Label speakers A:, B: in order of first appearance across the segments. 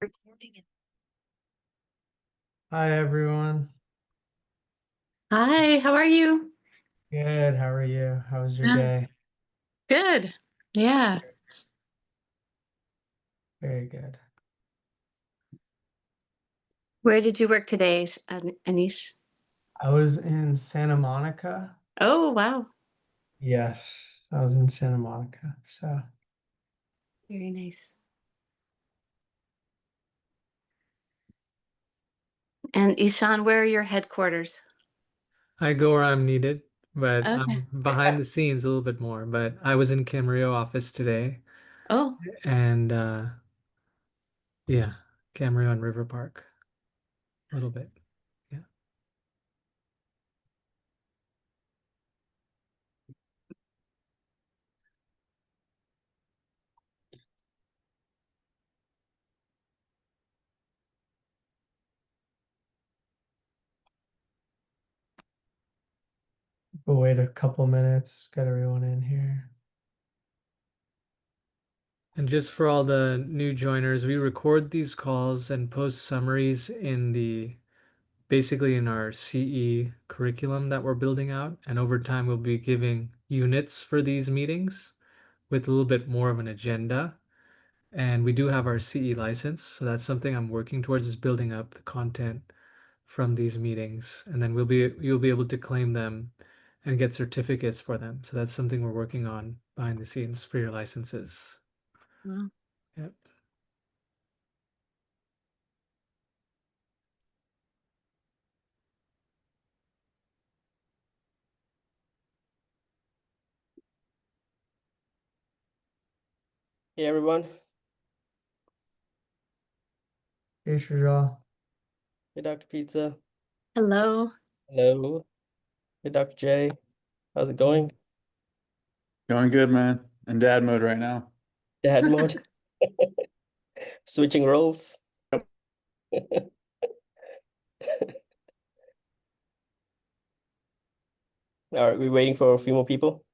A: Recording it.
B: Hi everyone.
A: Hi, how are you?
B: Good. How are you? How was your
A: Yeah,
B: day?
A: good. Yeah.
B: Very good.
A: Where did you work today, Anish?
B: I was in Santa Monica.
A: Oh, wow.
B: Yes, I was in Santa Monica. So
A: Very nice. And Ishan, where are your headquarters?
C: I go where I'm needed, but
A: Okay.
C: I'm behind the scenes a little bit more. But I was in Camarillo office today,
A: Oh,
C: and yeah, Camarillo and River Park a little bit. Yeah,
B: we'll wait a couple minutes, get everyone in here.
C: and just for all the new joiners, we record these calls and post summaries in the basically in our CE curriculum that we're building out, and over time we'll be giving units for these meetings with a little bit more of an agenda. And we do have our CE license, so that's something I'm working towards is building up the content from these meetings, and then you'll be able to claim them and get certificates for them. So that's something we're working on behind the scenes for your licenses.
A: well,
C: Yep.
D: Hey everyone.
B: Hey Shajal.
D: Hey Dr. Pizza.
A: hello.
D: Hello. Hey Dr. J. How's it going?
E: Going good, man. In dad mode right now.
D: Dad mode. Switching roles. All right, we're waiting for a few more people.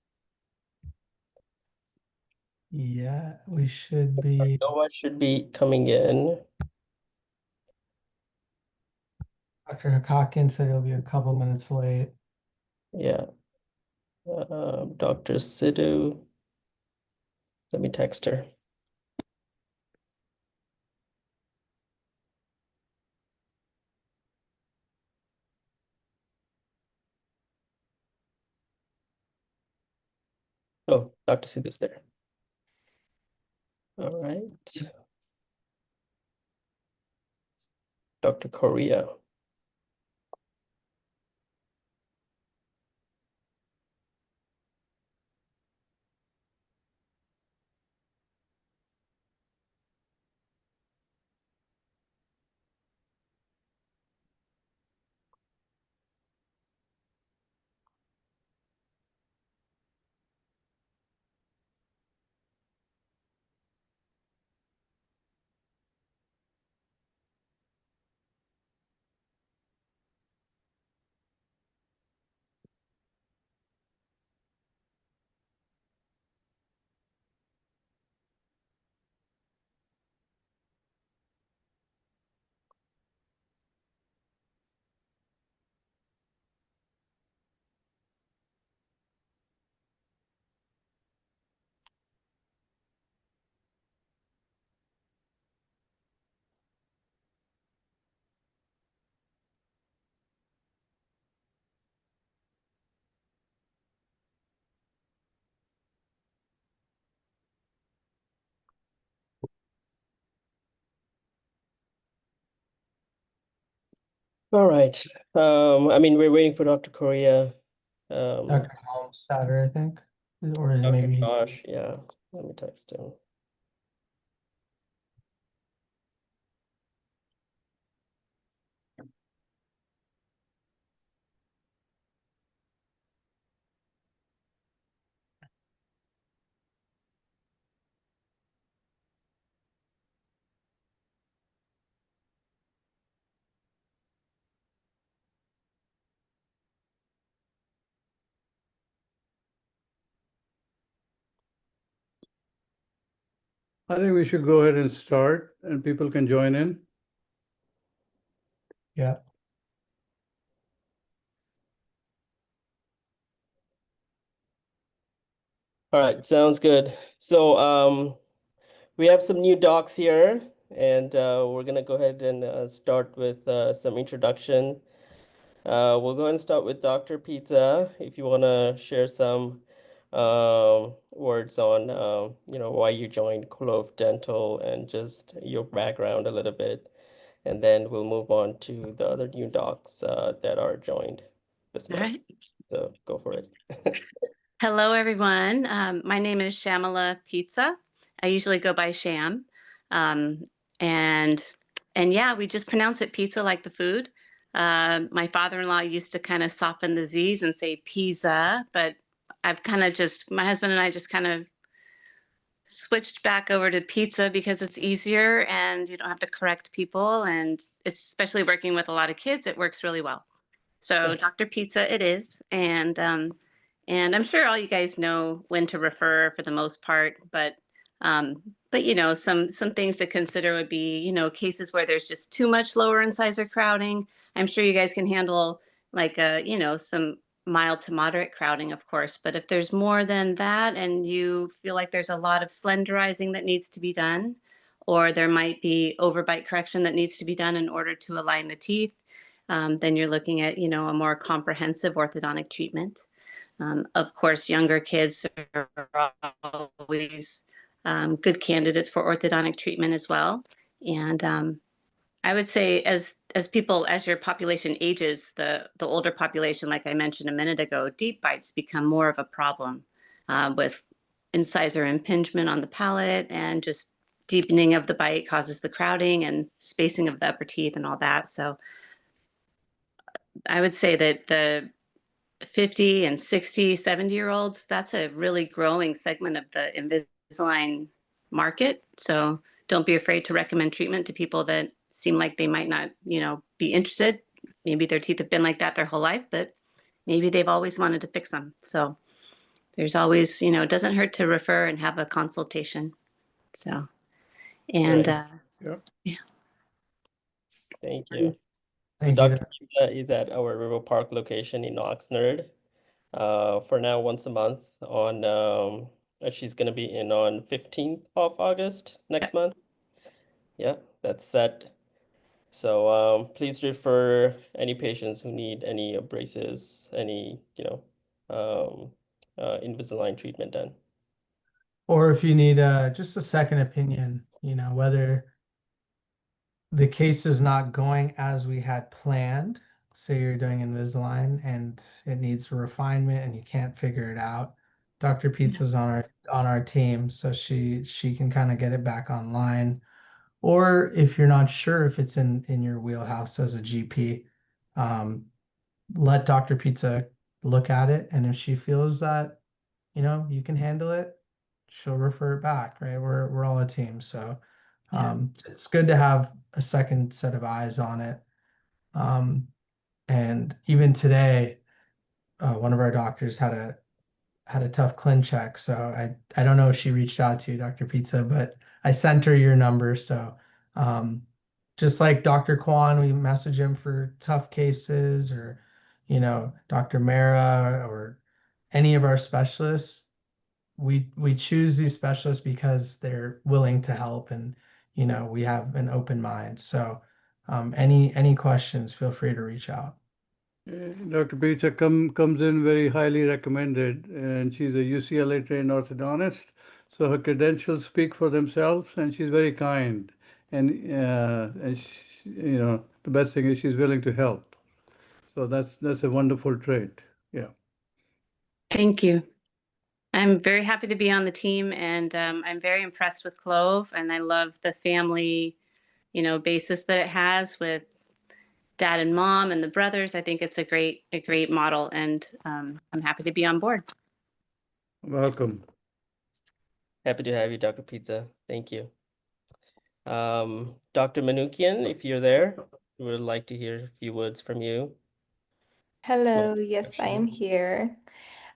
B: Yeah, we should be.
D: Noah should be coming in.
B: Dr. Hakakian said he'll be a couple minutes late.
D: Yeah. Dr. Sidhu. Let me text her. Oh, Dr. Sidhu's there. All right. Dr. Korea. All right. We're waiting for Dr. Korea.
B: Dr. Helmstetter, I think. Or
D: Dr.
B: maybe he's
D: Josh. Yeah. Let me text him.
F: I think we should go ahead and start and people can join in.
B: Yeah.
D: All right, sounds good. So we have some new docs here, and we're gonna go ahead and start with some introduction. We'll go ahead and start with Dr. Pizza. If you want to share some words on why you joined Clove Dental and just your background a little bit, and then we'll move on to the other new docs that are joined this
A: All
D: month.
A: right.
D: So go for it.
A: Hello, everyone. My name is Shamala Pizza. I usually go by Sham. Um, and yeah, we just pronounce it pizza like the food. My father-in-law used to kind of soften the Z's and say pizza, but I've kind of just, my husband and I just kind of switched back over to pizza because it's easier and you don't have to correct people. And it's especially working with a lot of kids, it works really well. So Dr. Pizza it is. And I'm sure all you guys know when to refer for the most part, but some things to consider would be, cases where there's just too much lower incisor crowding. I'm sure you guys can handle like some mild to moderate crowding, of course, but if there's more than that and you feel like there's a lot of slenderizing that needs to be done, or there might be overbite correction that needs to be done in order to align the teeth, then you're looking at, a more comprehensive orthodontic treatment. Of course, younger kids are always good candidates for orthodontic treatment as well. And I would say as your population ages, the older population, like I mentioned a minute ago, deep bites become more of a problem with incisor impingement on the palate, and just deepening of the bite causes the crowding and spacing of the upper teeth and all that. So I would say that the 50 and 60, 70-year-olds, that's a really growing segment of the Invisalign market. So don't be afraid to recommend treatment to people that seem like they might not, be interested. Maybe their teeth have been like that their whole life, but maybe they've always wanted to fix them. So there's always, it doesn't hurt to refer and have a consultation. So, and
D: Right.
F: Yeah.
D: Thank you. So
B: Thank you.
D: Dr. Pizza is at our River Park location in Oxnard. For now, once a month on she's gonna be in on 15th of August next month. Yeah, that's set. So please refer any patients who need any braces, any Invisalign treatment done.
B: Or if you need just a second opinion, whether the case is not going as we had planned. Say you're doing Invisalign and it needs refinement and you can't figure it out. Dr. Pizza's on our team, so she can kind of get it back online. Or if you're not sure if it's in your wheelhouse as a GP, let Dr. Pizza look at it, and if she feels that you can handle it, she'll refer it back, right? We're all a team, so it's good to have a second set of eyes on it. And even today, one of our doctors had a tough clean check, so I don't know if she reached out to you, Dr. Pizza, but I sent her your number. So just like Dr. Kwan, we message him for tough cases, or Dr. Mara or any of our specialists. We choose these specialists because they're willing to help, and we have an open mind. So any questions, feel free to reach out.
F: Dr. Pizza comes in very highly recommended, and she's a UCLA trained orthodontist. So her credentials speak for themselves, and she's very kind. And she, the best thing is she's willing to help. So that's a wonderful trait. Yeah.
A: thank you. I'm very happy to be on the team, and I'm very impressed with Clove, and I love the family, basis that it has with dad and mom and the brothers. I think it's a great model, and I'm happy to be on board.
F: Welcome.
D: Happy to have you, Dr. Pizza. Thank you. Dr. Manukian, if you're there, we would like to hear a few words from you.
G: Hello, yes, I am here.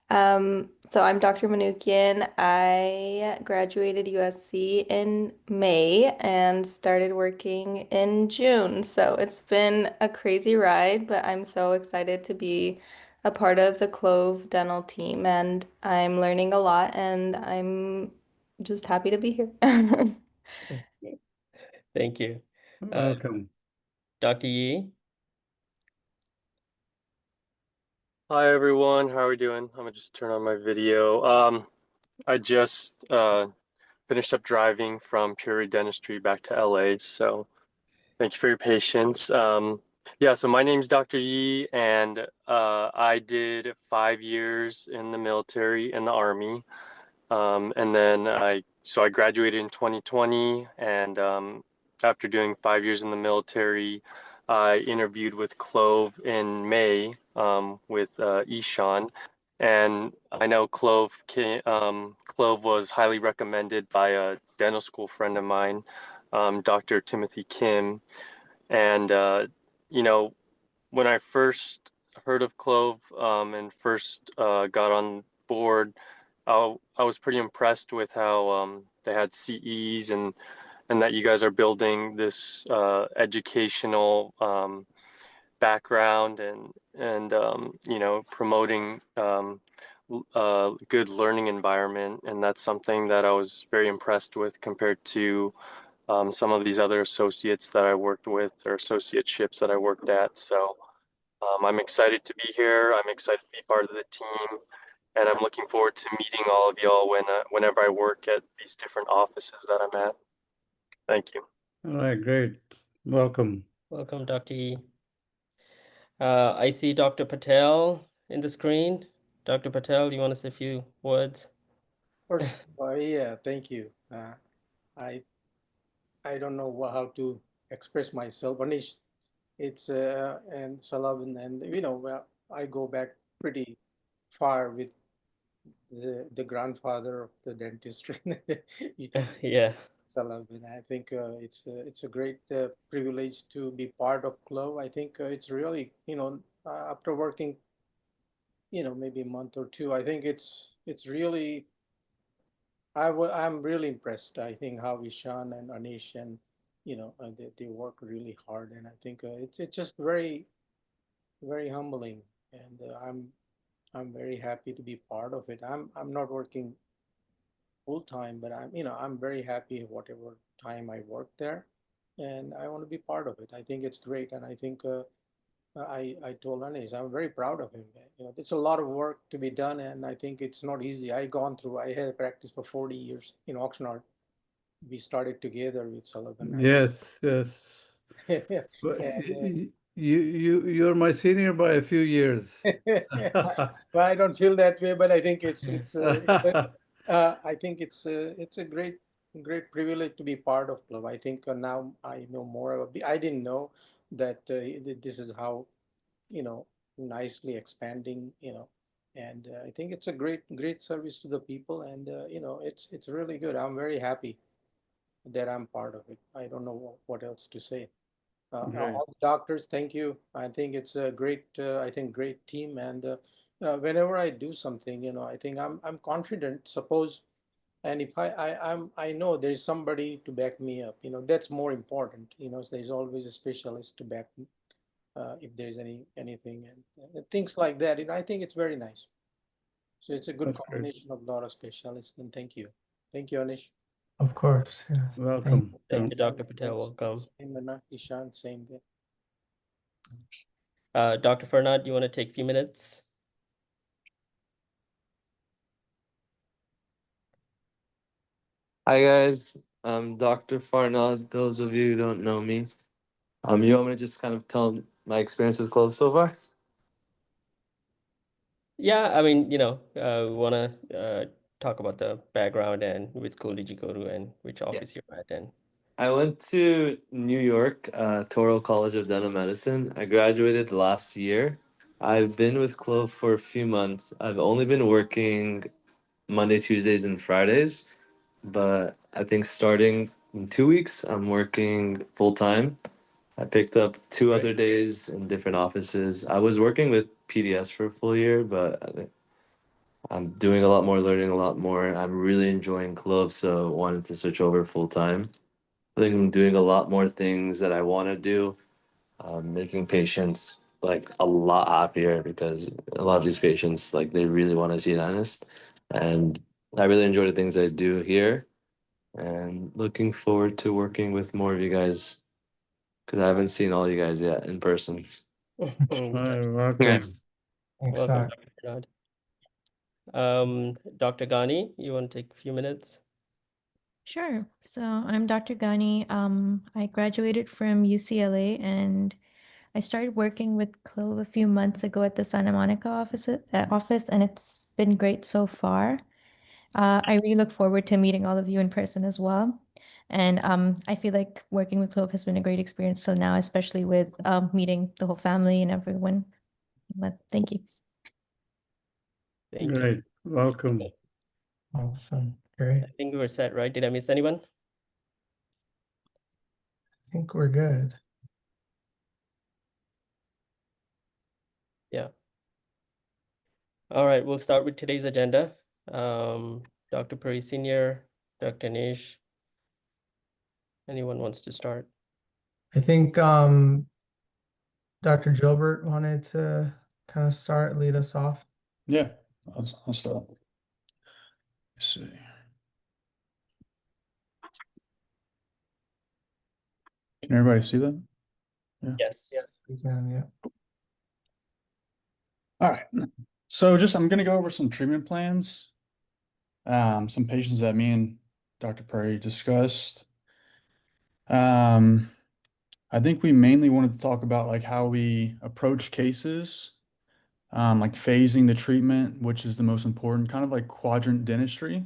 G: So I'm Dr. Manukian. I graduated USC in May and started working in June. So it's been a crazy ride, but I'm so excited to be a part of the Clove Dental team and I'm learning a lot and I'm just happy to be here.
D: Thank you.
F: Welcome.
D: Dr. Yi?
H: Hi everyone, how are we doing? I'm gonna just turn on my video. I just finished up driving from Puri Dentistry back to LA, so thank you for your patience. Yeah, so my name's Dr. Yi, and I did 5 years in the military in the Army, and then I graduated in 2020, and after doing 5 years in the military, I interviewed with Clove in May with Ishan, and I know Clove was highly recommended by a dental school friend of mine, Dr. Timothy Kim, and you know, when I first heard of Clove and first got on board, I was pretty impressed with how they had CEs and that you guys are building this educational background and promoting good learning environment, and that's something that I was very impressed with compared to some of these other associates that I worked with or associateships that I worked at. So I'm excited to be here. I'm excited to be part of the team, and I'm looking forward to meeting all of y'all whenever I work at these different offices that I'm at. Thank you.
F: All right, great. Welcome.
D: Welcome, Dr. Yi. I see Dr. Patel in the screen. Dr. Patel, you want to say a few words?
I: First, yeah, thank you. I I don't know how to express myself. Anish, it's and Salavan, and well, I go back pretty far with the grandfather of the dentistry,
D: Yeah.
I: Salavan. I think it's a great privilege to be part of Clove. I think it's really after working maybe a month or two, I think it's really I'm really impressed. I think how Ishan and Anish and they work really hard, and I think it's just very humbling, and I'm very happy to be part of it. I'm not working full time, but I'm very happy whatever time I work there, and I want to be part of it. I think it's great, and I think I told Anish I'm very proud of him. It's a lot of work to be done, and I think it's not easy. I had practiced for 40 years in Oxnard. We started together with Sullivan.
F: Yes, yes. But
I: And,
F: you're my senior by a few years.
I: well, I don't feel that way, but I think I think it's a great privilege to be part of Club. I think now I know more about. I didn't know that this is how nicely expanding. And I think it's a great service to the people, and it's really good. I'm very happy that I'm part of it. I don't know what else to say.
F: Right.
I: All the doctors, thank you. I think it's a great team. And whenever I do something, I think I'm confident. Suppose, and if I know there's somebody to back me up. That's more important. There's always a specialist to back me if there's anything and things like that. I think it's very nice. So it's a good
F: That's great.
I: combination of a lot of specialists. And thank you, Anish.
B: Of course, yes.
F: Welcome.
D: Thank you, Dr. Patel. Welcome.
I: Same, Ishan, same there.
D: Dr. Fernand, you want to take a few minutes?
J: Hi guys, I'm Dr. Farnad. Those of you who don't know me, you want me to just kind of tell my experience with Clove so far?
D: Yeah, I mean, we want to talk about the background and which school did you go to and which office you're at. And
J: I went to New York, Touro College of Dental Medicine. I graduated last year. I've been with Clove for a few months. I've only been working Monday, Tuesdays, and Fridays, but I think starting in 2 weeks, I'm working full time. I picked up two other days in different offices. I was working with PDS for a full year, but I'm doing a lot more, learning a lot more. I'm really enjoying club, so wanted to switch over full time. I think I'm doing a lot more things that I want to do, making patients like a lot happier because a lot of these patients like they really want to see an dentist, and I really enjoy the things I do here, and looking forward to working with more of you guys because I haven't seen all you guys yet in person.
F: Hi,
J: Yeah.
F: welcome.
B: Thanks,
D: Welcome,
B: Doc.
D: Dr. Dr. Ghani, you want to take a few minutes?
K: Sure. So I'm Dr. Ghani. I graduated from UCLA and I started working with Clove a few months ago at the Santa Monica office, and it's been great so far. I really look forward to meeting all of you in person as well. And I feel like working with Clove has been a great experience till now, especially with meeting the whole family and everyone. But thank you.
D: Thank you.
F: Great, welcome.
B: Awesome. Great.
D: I think we were set, right? Did I miss anyone?
B: I think we're good.
D: Yeah. All right, we'll start with today's agenda. Dr. Puri Senior, Dr. Nish, anyone wants to start?
B: I think Dr. Gilbert wanted to kind of lead us off.
E: Yeah, I'll start. Let's see. Can everybody see that?
D: Yes.
B: We can, yeah.
E: All right. So I'm gonna go over some treatment plans. Some patients that me and Dr. Perry discussed. I think we mainly wanted to talk about like how we approach cases, like phasing the treatment, which is the most important, kind of like quadrant dentistry.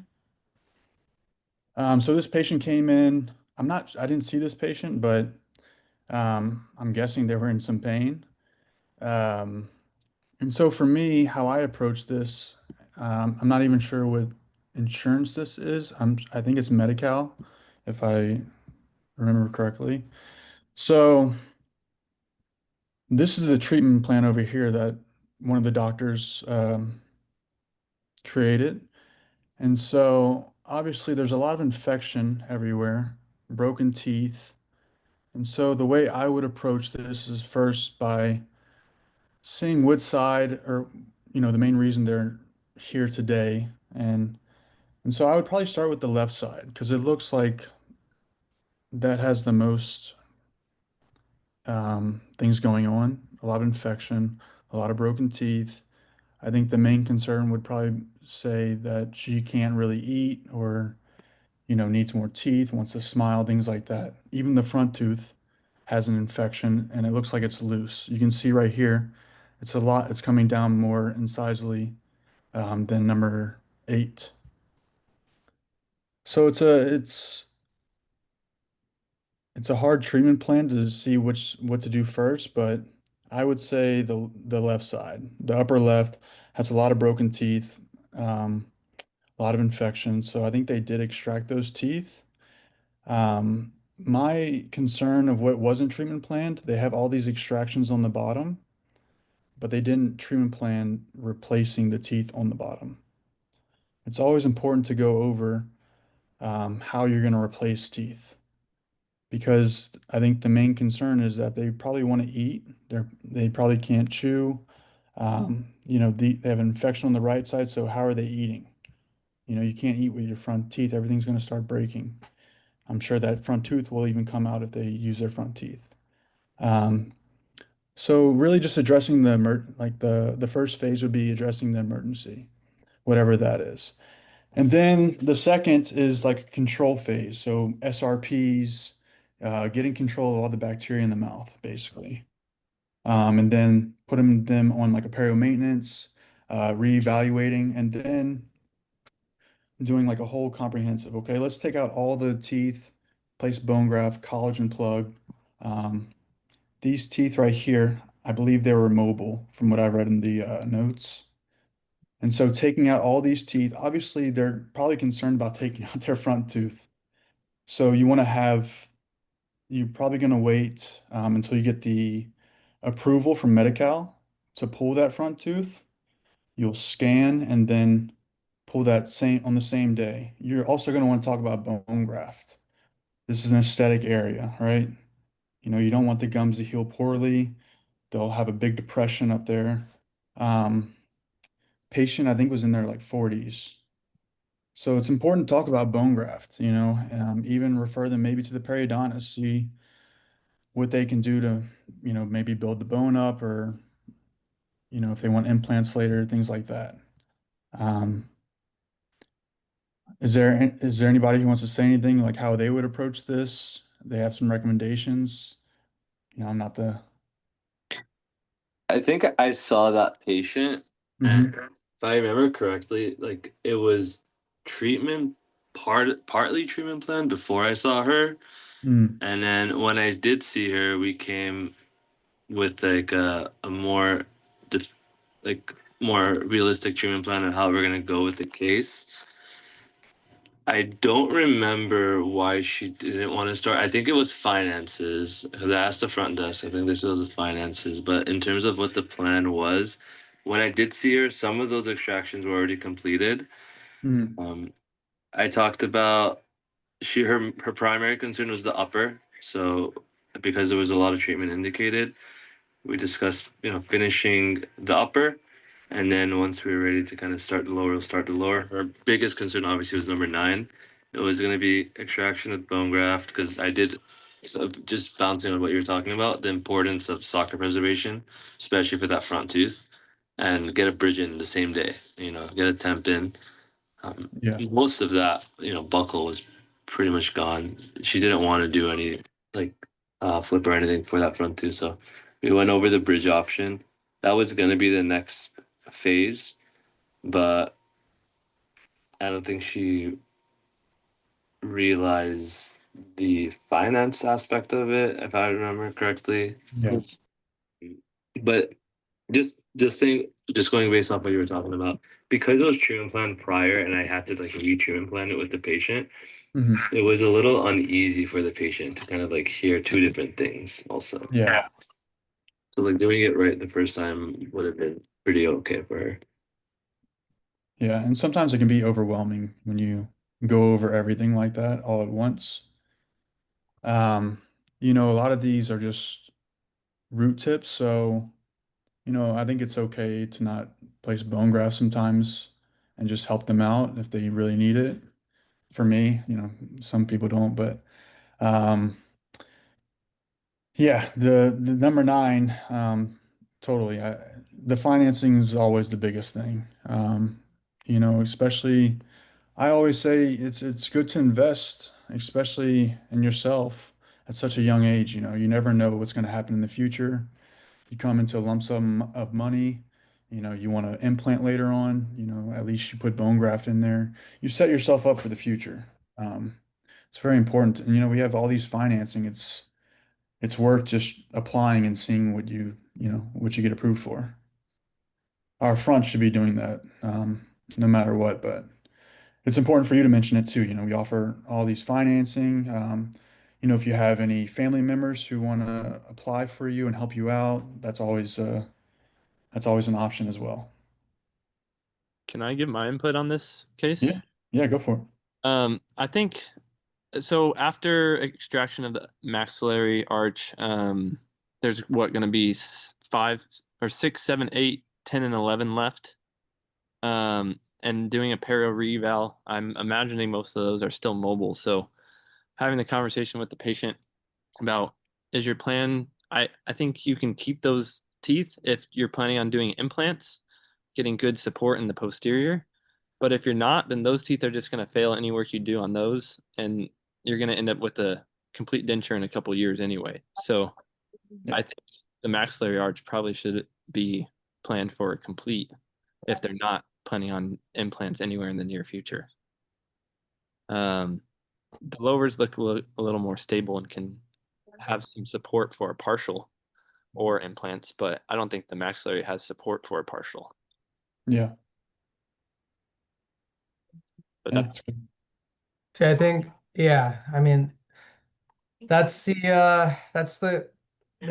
E: So this patient came in. I didn't see this patient, but I'm guessing they were in some pain. And so for me, how I approach this, I'm not even sure what insurance this is. I think it's Medi-Cal, if I remember correctly. So this is the treatment plan over here that one of the doctors created. And so obviously there's a lot of infection everywhere, broken teeth. And so the way I would approach this is first by seeing which side or, the main reason they're here today. And so I would probably start with the left side because it looks like that has the most things going on, a lot of infection, a lot of broken teeth. I think the main concern would probably say that she can't really eat or, needs more teeth, wants to smile, things like that. Even the front tooth has an infection and it looks like it's loose. You can see right here, it's coming down more incisally than number 8. So it's a hard treatment plan to see what to do first, but I would say the left side, the upper left, has a lot of broken teeth, a lot of infection. So I think they did extract those teeth. My concern of what wasn't treatment planned, they have all these extractions on the bottom, but they didn't treatment plan replacing the teeth on the bottom. It's always important to go over how you're going to replace teeth because I think the main concern is that they probably want to eat. They probably can't chew. They have an infection on the right side, so how are they eating? You can't eat with your front teeth. Everything's going to start breaking. I'm sure that front tooth will even come out if they use their front teeth. So really just addressing the first phase would be addressing the emergency, whatever that is. And then the second is like a control phase. So SRPs, getting control of all the bacteria in the mouth, basically. And then putting them on like a perio maintenance, reevaluating, and then doing like a whole comprehensive. Okay, let's take out all the teeth, place bone graft, collagen plug. These teeth right here, I believe they were mobile from what I read in the notes. And so taking out all these teeth, obviously they're probably concerned about taking out their front tooth. So you're probably going to wait until you get the approval from Medi-Cal to pull that front tooth. You'll scan and then pull that same on the same day. You're also going to want to talk about bone graft. This is an aesthetic area, right? You don't want the gums to heal poorly. They'll have a big depression up there. Um, Patient, I think, was in their like 40s. So it's important to talk about bone graft, even refer them maybe to the periodontist, see what they can do to, maybe build the bone up or, if they want implants later, things like that. Um, is there anybody who wants to say anything like how they would approach this? They have some recommendations. I'm not the.
J: I think I saw that patient, and
E: Mhm.
J: if I remember correctly, like it was treatment partly treatment plan before I saw her,
E: Mm.
J: and then when I did see her, we came with like a more def like more realistic treatment plan of how we're gonna go with the case. I don't remember why she didn't want to start. I think it was finances. 'Cause I asked the front desk. I think this was the finances. But in terms of what the plan was, when I did see her, some of those extractions were already completed.
E: Mm.
J: I talked about her primary concern was the upper. So because there was a lot of treatment indicated, we discussed, finishing the upper. And then once we were ready to kind of start the lower, we'll start the lower. Our biggest concern obviously was number 9. It was going to be extraction of bone graft because I did, so just bouncing on what you were talking about, the importance of socket preservation, especially for that front tooth, and get a bridge in the same day, get a temp in.
E: Yeah.
J: Most of that, buckle was pretty much gone. She didn't want to do any like flip or anything for that front tooth, so we went over the bridge option. That was going to be the next phase, but I don't think she realized the finance aspect of it, if I remember correctly.
E: Yeah.
J: But just going based off what you were talking about, because it was treatment plan prior and I had to like re-treatment plan it with the patient,
E: Mhm.
J: it was a little uneasy for the patient to kind of like hear 2 different things also.
E: Yeah.
J: So like doing it right the first time would have been pretty okay for her.
E: Yeah. And sometimes it can be overwhelming when you go over everything like that all at once. Um, a lot of these are just root tips, so I think it's okay to not place bone graft sometimes and just help them out if they really need it. For me, some people don't, but um, yeah, the number 9, totally. The financing is always the biggest thing. Especially I always say it's good to invest, especially in yourself at such a young age. You never know what's going to happen in the future. You come into a lump sum of money, you want to implant later on, at least you put bone graft in there. You set yourself up for the future. Um, it's very important. And, we have all these financing. It's worth just applying and seeing what you get approved for. Our front should be doing that, no matter what, but it's important for you to mention it too. We offer all these financing. If you have any family members who want to apply for you and help you out, that's always an option as well.
L: Can I give my input on this case?
E: Yeah, yeah, go for it.
L: I think so. After extraction of the maxillary arch, there's what going to be 5 or 6, 7, 8, 10, and 11 left. And doing a perio reval, I'm imagining most of those are still mobile. So having the conversation with the patient about is your plan, I think you can keep those teeth if you're planning on doing implants, getting good support in the posterior. But if you're not, then those teeth are just going to fail any work you do on those, and you're going to end up with a complete denture in a couple years anyway. So
E: Yeah.
L: I think the maxillary arch probably should be planned for complete if they're not planning on implants anywhere in the near future. The lowers look a little more stable and can have some support for a partial or implants, but I don't think the maxillary has support for a partial.
E: Yeah.
L: But
E: Yeah,
L: that,
E: that's good.
B: See, I think, yeah, I mean, that's the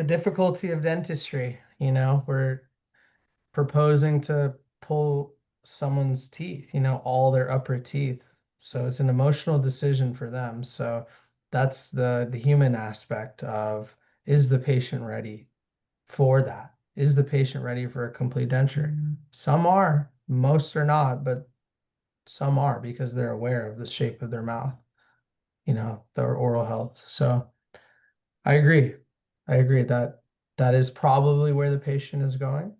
B: difficulty of dentistry, we're proposing to pull someone's teeth, all their upper teeth. So it's an emotional decision for them. So that's the human aspect of, is the patient ready for that? Is the patient ready for a complete denture? Some are, most are not, but some are because they're aware of the shape of their mouth, their oral health. So I agree. I agree that that is probably where the patient is going.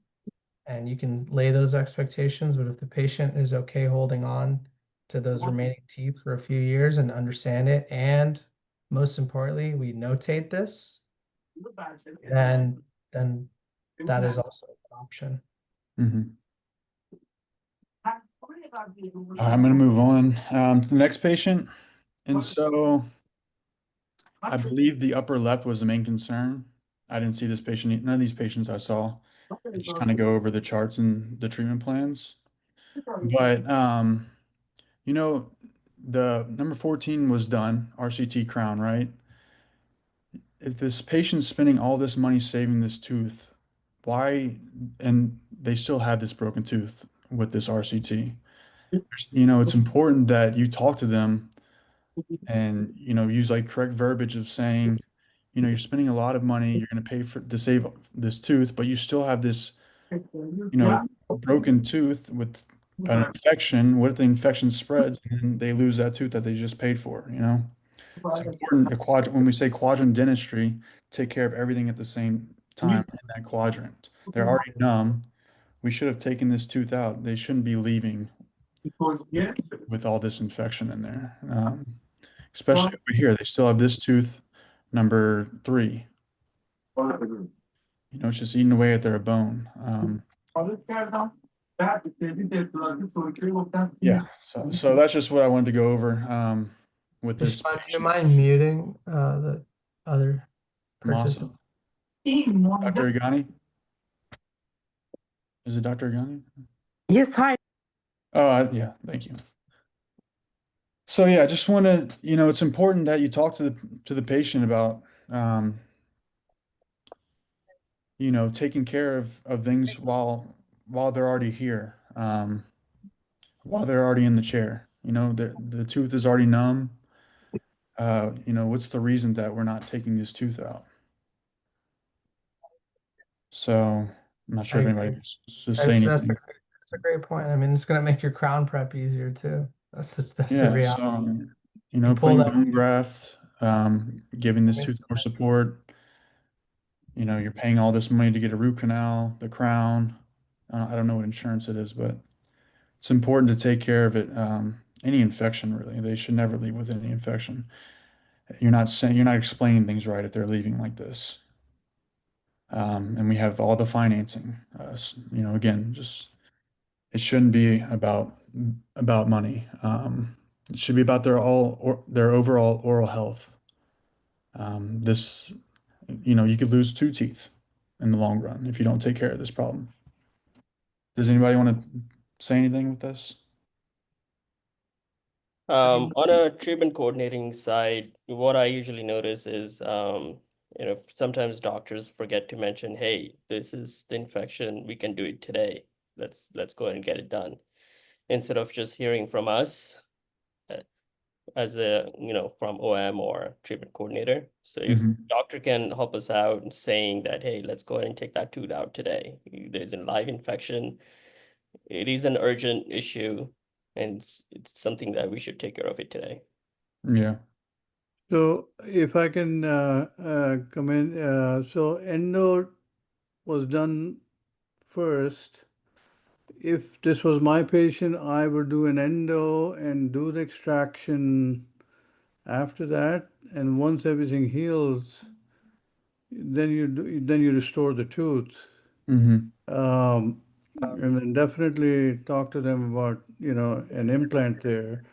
B: And you can lay those expectations, but if the patient is okay holding on to those remaining teeth for a few years and understand it, and most importantly, we notate this, then that is also an option.
E: Mm-hmm. I'm going to move on to the next patient. And so I believe the upper left was the main concern. I didn't see this patient, none of these patients I saw. I just kind of go over the charts and the treatment plans. But, the number 14 was done, RCT crown, right? If this patient's spending all this money saving this tooth, why, and they still have this broken tooth with this RCT? It's important that you talk to them and, use like correct verbiage of saying, you're spending a lot of money, you're going to pay to save this tooth, but you still have this, broken tooth with an infection. What if the infection spreads and they lose that tooth that they just paid for, It's important, when we say quadrant dentistry, take care of everything at the same time in that quadrant. They're already numb. We should have taken this tooth out. They shouldn't be leaving with all this infection in there. Especially over here, they still have this tooth, number 3. It's just eating away at their bone. Yeah, so that's just what I wanted to go over with this
B: Do you mind muting the other
E: Awesome.
B: participant?
E: Dr. Igani? Is it Dr. Igani?
M: Yes, hi.
E: Oh, yeah, thank you. So yeah, I just want to, it's important that you talk to the patient about, taking care of things while they're already here, while they're already in the chair. The tooth is already numb. What's the reason that we're not taking this tooth out? So I'm not sure if anybody wants to say anything.
B: That's a great point. I mean, it's going to make your crown prep easier too. That's the
E: Yeah,
B: reality.
E: so,
B: pull
E: putting
B: that-
E: bone graft, giving this tooth more support. You're paying all this money to get a root canal, the crown. I don't know what insurance it is, but it's important to take care of it. Any infection, really, they should never leave with any infection. You're not explaining things right if they're leaving like this. And we have all the financing. Again, just it shouldn't be about money. It should be about their overall oral health. You could lose 2 teeth in the long run if you don't take care of this problem. Does anybody want to say anything with this?
D: On a treatment coordinating side, what I usually notice is, sometimes doctors forget to mention, hey, this is the infection, we can do it today. Let's go ahead and get it done. Instead of just hearing from us as from OM or treatment coordinator. So if doctor can help us out saying that, hey, let's go ahead and take that tooth out today. There's a live infection. It is an urgent issue. And it's something that we should take care of it today.
E: Yeah.
F: So if I can come in, so endo was done first. If this was my patient, I would do an endo and do the extraction after that. And once everything heals, then you restore the tooth. And then definitely talk to them about, an implant there.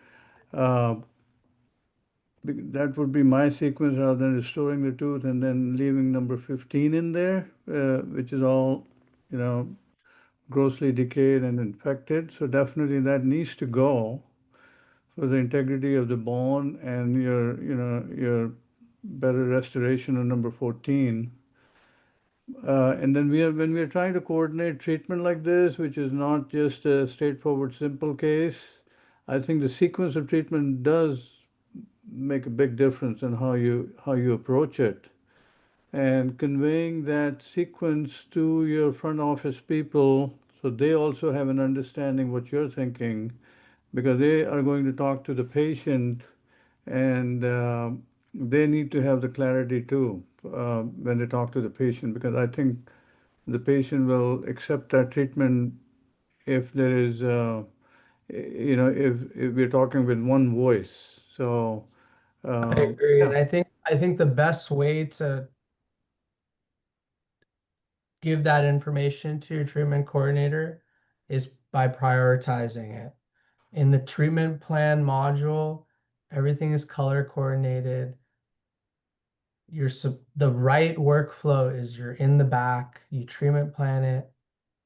F: That would be my sequence rather than restoring the tooth and then leaving number 15 in there, which is all, grossly decayed and infected. So definitely that needs to go for the integrity of the bone and your better restoration of number 14. And then when we are trying to coordinate treatment like this, which is not just a straightforward, simple case, I think the sequence of treatment does make a big difference in how you approach it. And conveying that sequence to your front office people so they also have an understanding what you're thinking, because they are going to talk to the patient and they need to have the clarity too when they talk to the patient, because I think the patient will accept that treatment if there is, if we're talking with one voice. So,
B: I agree, and
F: yeah.
B: I think the best way to give that information to your treatment coordinator is by prioritizing it. In the treatment plan module, everything is color coordinated. The right workflow is you're in the back, you treatment plan it,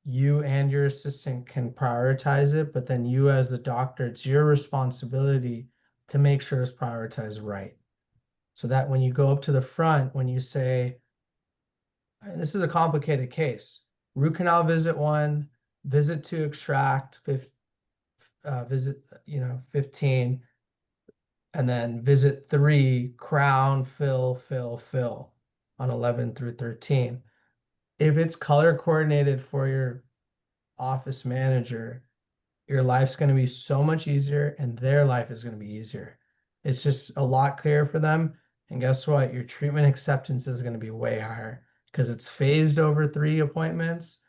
B: you and your assistant can prioritize it, but then you as the doctor, it's your responsibility to make sure it's prioritized right. So that when you go up to the front, when you say, this is a complicated case, root canal visit 1, visit 2 extract, visit 15, and then visit 3 crown fill on 11 through 13. If it's color coordinated for your office manager, your life's going to be so much easier and their life is going to be easier. It's just a lot clearer for them. And guess what? Your treatment acceptance is going to be way higher because it's phased over 3 appointments.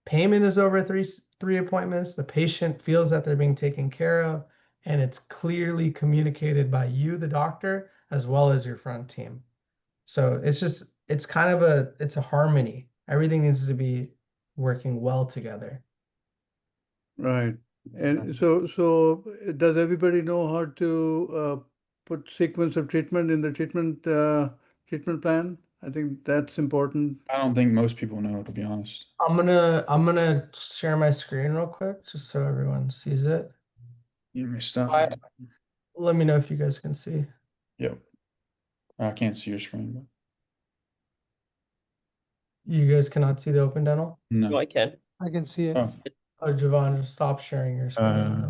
B: Payment is over three appointments. The patient feels that they're being taken care of, and it's clearly communicated by you, the doctor, as well as your front team. So it's kind of it's a harmony. Everything needs to be working well together.
F: Right. And so does everybody know how to put sequence of treatment in the treatment plan? I think that's important.
E: I don't think most people know, to be honest.
B: I'm gonna share my screen real quick just so everyone sees it.
E: You may stop.
B: Let me know if you guys can see.
E: Yep. I can't see your screen, but
B: You guys cannot see the open dental?
D: No,
E: no.
D: I can.
C: I can see it.
E: Oh.
B: Oh, Javon, just stop sharing your screen.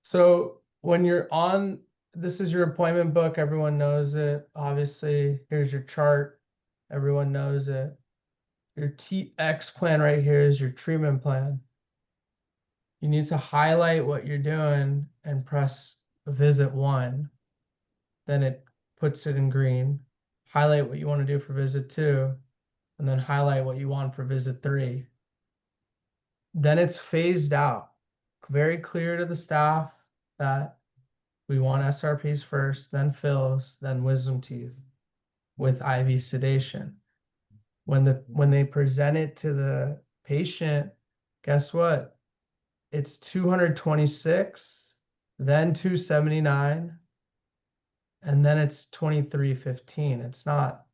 B: So when you're on, this is your appointment book. Everyone knows it. Obviously, here's your chart. Everyone knows it. Your TX plan right here is your treatment plan. You need to highlight what you're doing and press visit 1. Then it puts it in green. Highlight what you want to do for visit 2, and then highlight what you want for visit 3. Then it's phased out. Very clear to the staff that we want SRPs first, then fills, then wisdom teeth with IV sedation. When they present it to the patient, guess what? It's 226, then 279, and then it's 2315. It's not,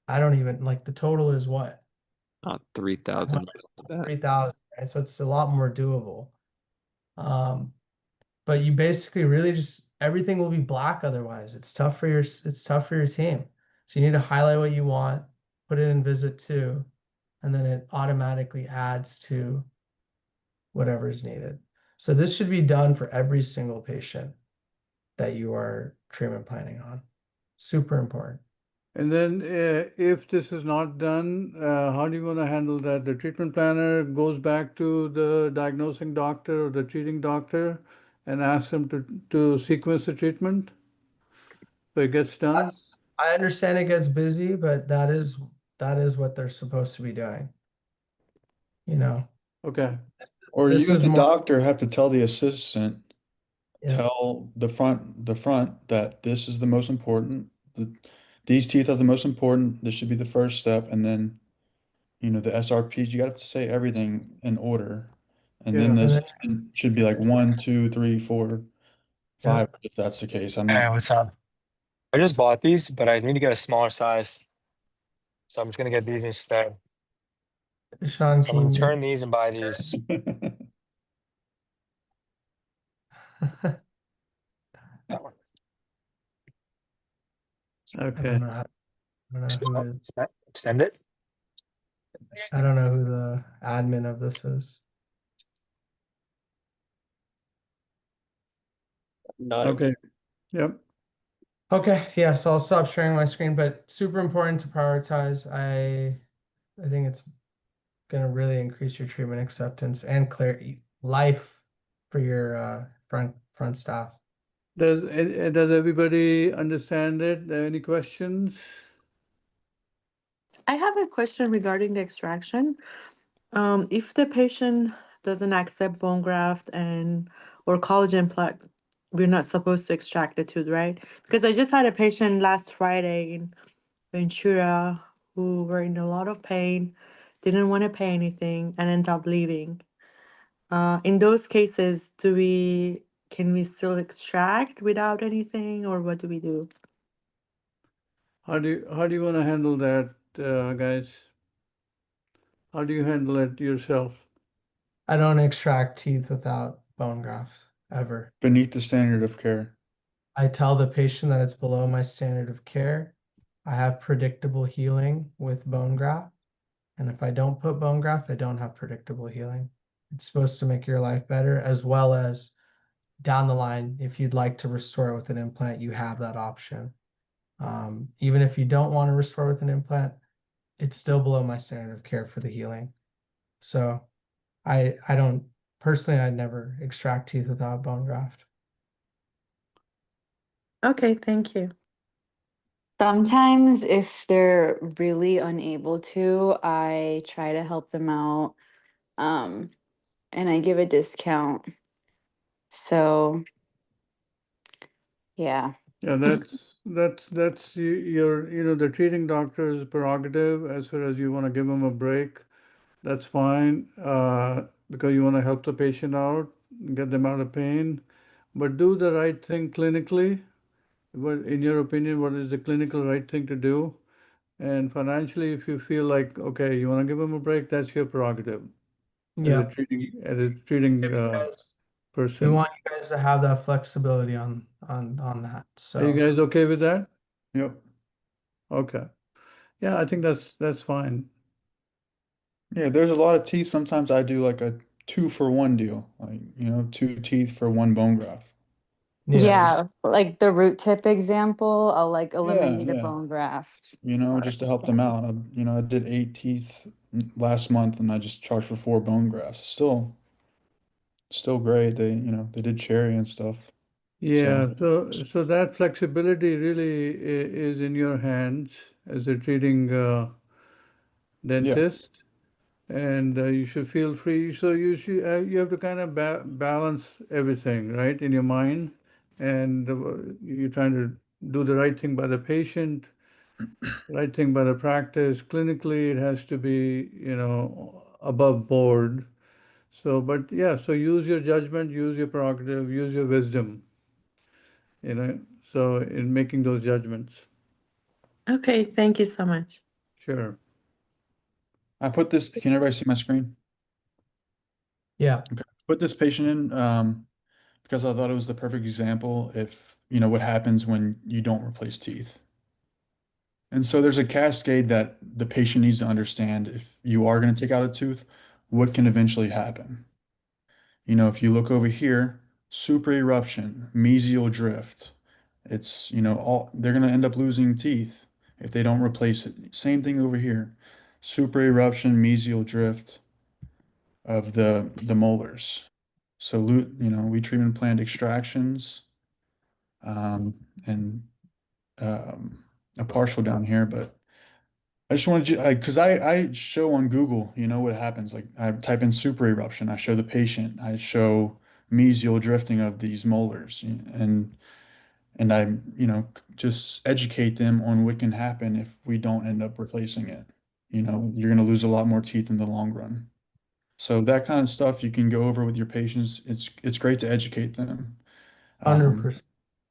B: I don't even like the total is what?
L: Not 3,000.
B: 3,000, right? So it's a lot more doable. But you basically really just everything will be black otherwise. It's tough for your team. So you need to highlight what you want, put it in visit 2, and then it automatically adds to whatever is needed. So this should be done for every single patient that you are treatment planning on. Super important.
F: And then if this is not done, how do you want to handle that? The treatment planner goes back to the diagnosing doctor or the treating doctor and asks them to sequence the treatment so it gets done?
B: I understand it gets busy, but that is what they're supposed to be doing.
F: Okay.
E: Or
B: This
E: you
B: is
E: as the
B: more-
E: doctor have to tell the assistant,
B: Yeah.
E: tell the front that this is the most important. These teeth are the most important. This should be the first step, and then, the SRPs. You got to say everything in order, and then
F: Yeah.
E: this should be like 1, 2, 3, 4, 5. If that's the case, I'm
M: Hey,
E: not.
M: what's up? I just bought these, but I need to get a smaller size. So I'm just gonna get these instead.
B: Sean,
M: So I'm gonna turn these and buy these. That one.
F: Okay.
B: I don't know who is.
M: Extend it?
B: I don't know who the admin of this is.
D: Not
F: Okay. Yep.
B: Okay, yeah, so I'll stop sharing my screen, but super important to prioritize. I think it's gonna really increase your treatment acceptance and clear life for your front staff.
F: Does everybody understand it? Any questions?
N: I have a question regarding the extraction. If the patient doesn't accept bone graft and or collagen plaque, we're not supposed to extract the tooth, right? Because I just had a patient last Friday in Ventura who were in a lot of pain, didn't want to pay anything, and ended up leaving. In those cases, can we still extract without anything, or what do we do?
F: How do you want to handle that, guys? How do you handle it yourself?
B: I don't extract teeth without bone graft ever.
E: Beneath the standard of care.
B: I tell the patient that it's below my standard of care. I have predictable healing with bone graft. And if I don't put bone graft, I don't have predictable healing. It's supposed to make your life better, as well as down the line, if you'd like to restore it with an implant, you have that option. Even if you don't want to restore with an implant, it's still below my standard of care for the healing. So I don't personally, I never extract teeth without bone graft.
N: Okay, thank you.
O: Sometimes, if they're really unable to, I try to help them out, and I give a discount. So, yeah.
F: Yeah, that's your the treating doctor's prerogative as far as you want to give them a break. That's fine, because you want to help the patient out, get them out of pain, but do the right thing clinically. What, in your opinion, what is the clinical right thing to do? And financially, if you feel like, okay, you want to give them a break, that's your prerogative as a
B: Yeah.
F: treating
B: We
F: person.
B: want you guys to have that flexibility on that.
F: Are you
B: So
F: guys okay with that?
E: Yep.
F: Okay. Yeah, I think that's fine.
E: Yeah, there's a lot of teeth. Sometimes I do like a 2-for-1 deal, like, 2 teeth for 1 bone graft.
O: Yeah, like the root tip example, I'll like
E: Yeah,
O: eliminate a
E: yeah.
O: bone graft.
E: Just to help them out. I did 8 teeth last month and I just charged for 4 bone grafts. Still great. They did cherry and stuff.
F: Yeah, so that flexibility really is in your hands as a treating dentist, and you should feel free. So you have to kind of balance everything, right, in your mind, and you're trying to do the right thing by the patient, right thing by the practice. Clinically, it has to be, above board. So, but yeah, so use your judgment, use your prerogative, use your wisdom, so in making those judgments.
N: Okay, thank you so much.
F: Sure.
E: I put this, can everybody see my screen?
B: yeah.
E: Okay. Put this patient in because I thought it was the perfect example if, what happens when you don't replace teeth. And so there's a cascade that the patient needs to understand. If you are going to take out a tooth, what can eventually happen? If you look over here, super eruption, mesial drift, it's, they're going to end up losing teeth if they don't replace it. Same thing over here, super eruption, mesial drift of the molars. So, we treatment planned extractions, and a partial down here, but I just wanted you, because I show on Google, what happens. Like I type in super eruption, I show the patient, I show mesial drifting of these molars, and I, just educate them on what can happen if we don't end up replacing it. You're going to lose a lot more teeth in the long run. So that kind of stuff you can go over with your patients. It's great to educate them.
B: 100%.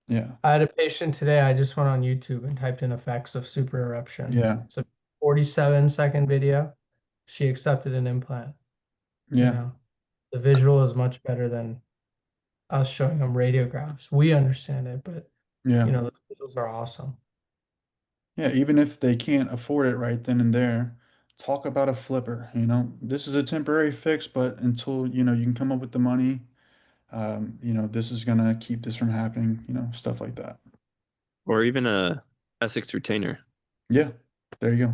E: Yeah.
B: I had a patient today. I just went on YouTube and typed in effects of super eruption.
E: Yeah.
B: So 47-second video. She accepted an implant.
E: Yeah.
B: The visual is much better than us showing them radiographs. We understand it, but
E: Yeah.
B: the visuals are awesome.
E: Yeah, even if they can't afford it right then and there, talk about a flipper, this is a temporary fix, but until, you can come up with the money, this is gonna keep this from happening, stuff like that.
L: Or even a Essex retainer.
E: Yeah, there you go.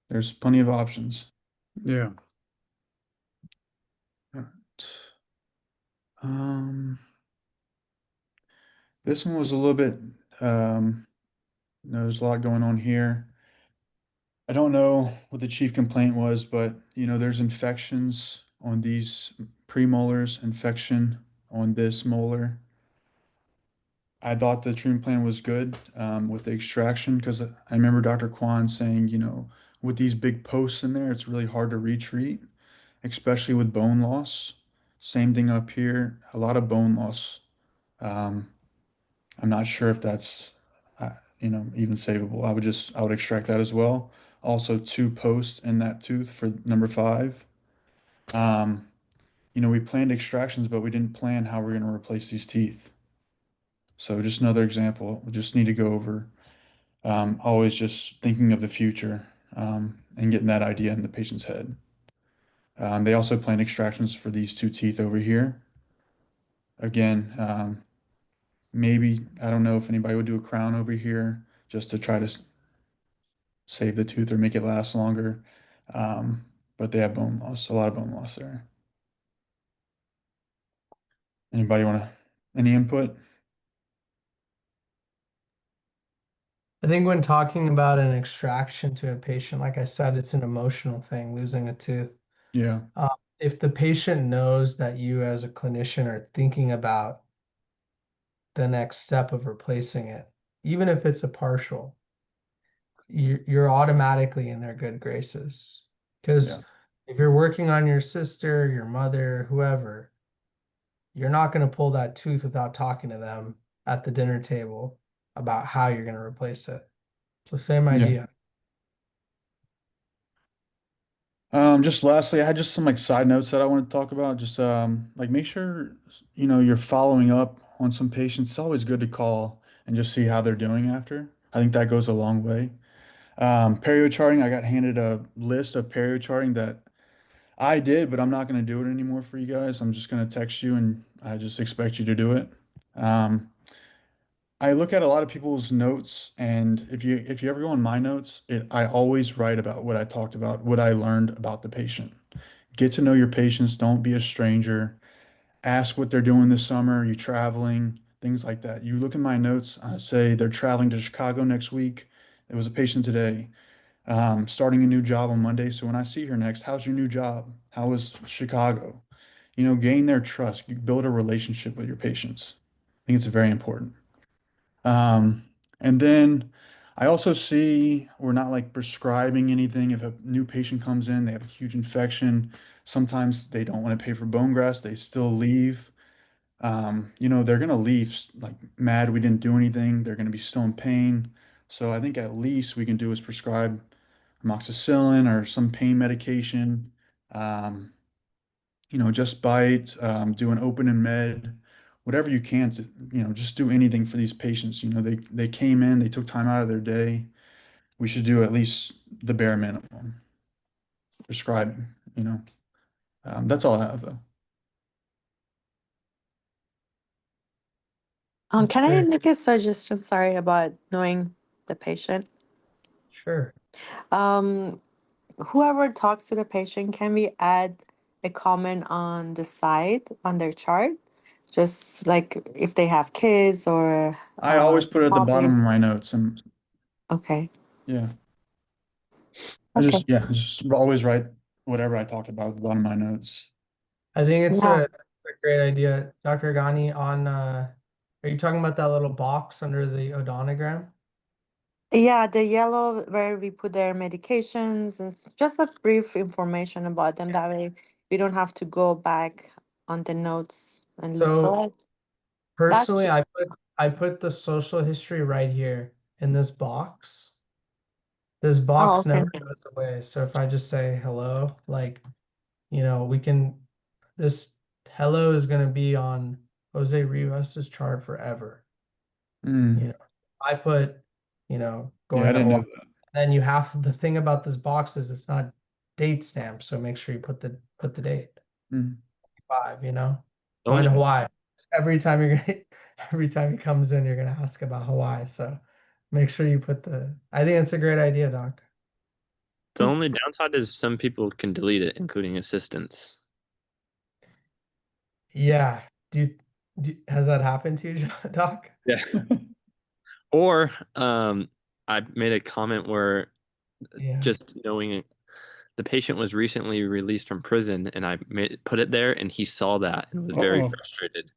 E: There's plenty of options.
F: Yeah.
E: All right. This one was a little bit, there's a lot going on here. I don't know what the chief complaint was, but there's infections on these premolars, infection on this molar. I thought the treatment plan was good with the extraction because I remember Dr. Kwan saying, with these big posts in there, it's really hard to retreat, especially with bone loss. Same thing up here, a lot of bone loss. Um, I'm not sure if that's, even savable. I would extract that as well. Also, 2 posts in that tooth for number 5. We planned extractions, but we didn't plan how we're going to replace these teeth. So just another example. We just need to go over, always just thinking of the future, and getting that idea in the patient's head. They also planned extractions for these 2 teeth over here. Again, maybe, I don't know if anybody would do a crown over here just to try to save the tooth or make it last longer. But they have bone loss, a lot of bone loss there. Anybody any input?
B: I think when talking about an extraction to a patient, like I said, it's an emotional thing, losing a tooth.
E: Yeah.
B: If the patient knows that you as a clinician are thinking about the next step of replacing it, even if it's a partial, you're automatically in their good graces. Because if you're working on your sister, your mother, whoever, you're not going to pull that tooth without talking to them at the dinner table about how you're going to replace it. So same idea.
E: Just lastly, I had just some side notes that I want to talk about. Just make sure you're following up on some patients. It's always good to call and just see how they're doing after. I think that goes a long way. Perio charting, I got handed a list of perio charting that I did, but I'm not going to do it anymore for you guys. I'm just going to text you and I just expect you to do it. I look at a lot of people's notes, and if you ever go on my notes, I always write about what I talked about, what I learned about the patient. Get to know your patients, don't be a stranger. Ask what they're doing this summer, are you traveling, things like that. You look in my notes, I say they're traveling to Chicago next week. There was a patient today, starting a new job on Monday. So when I see her next, how's your new job? How was Chicago? Gain their trust, build a relationship with your patients. I think it's very important. And then I also see we're not prescribing anything. If a new patient comes in, they have a huge infection. Sometimes they don't want to pay for bone grafts. They still leave. They're going to leave mad we didn't do anything. They're going to be still in pain. So I think at least we can do is prescribe amoxicillin or some pain medication. Just bite, do an open and med, whatever you can to, just do anything for these patients. They came in, they took time out of their day. We should do at least the bare minimum. Prescribing, that's all I have though.
N: Can I make a suggestion, sorry, about knowing the patient?
B: Sure.
N: Whoever talks to the patient, can we add a comment on the side on their chart? Just like if they have kids or
E: I always put it at the bottom of
N: hobbies.
E: my notes and
N: Okay.
E: yeah.
N: Okay.
E: Just always write whatever I talked about at the bottom of my notes.
B: I think it's
N: Yeah.
B: a great idea. Dr. Ghani, are you talking about that little box under the odonogram?
N: Yeah, the yellow where we put their medications and just a brief information about them. That way we don't have to go back on the notes and look
B: So
N: for it.
B: personally,
N: That's
B: I put the social history right here in this box. This
N: oh,
B: box
N: okay.
B: never goes away. So if I just say hello, this hello is going to be on Jose Rivas's chart forever.
E: Mm.
B: I put,
E: Yeah, I
B: going to
E: didn't know
B: Hawaii,
E: that.
B: Then you have the thing about this box is it's not date stamped, so make sure you put the date.
E: Mm.
B: 5, you know.
L: The
B: Going to
L: only
B: Hawaii. Every time you're gonna every time he comes in, you're gonna ask about Hawaii. So make sure you put the I think it's a great idea, Doc.
L: the only downside is some people can delete it, including assistants.
B: Yeah. Has that happened to you, Doc?
L: Yeah. Or I made a comment where
B: Yeah.
L: just knowing the patient was recently released from prison, and I put it there, and he saw that and was very
F: Uh-oh.
L: frustrated.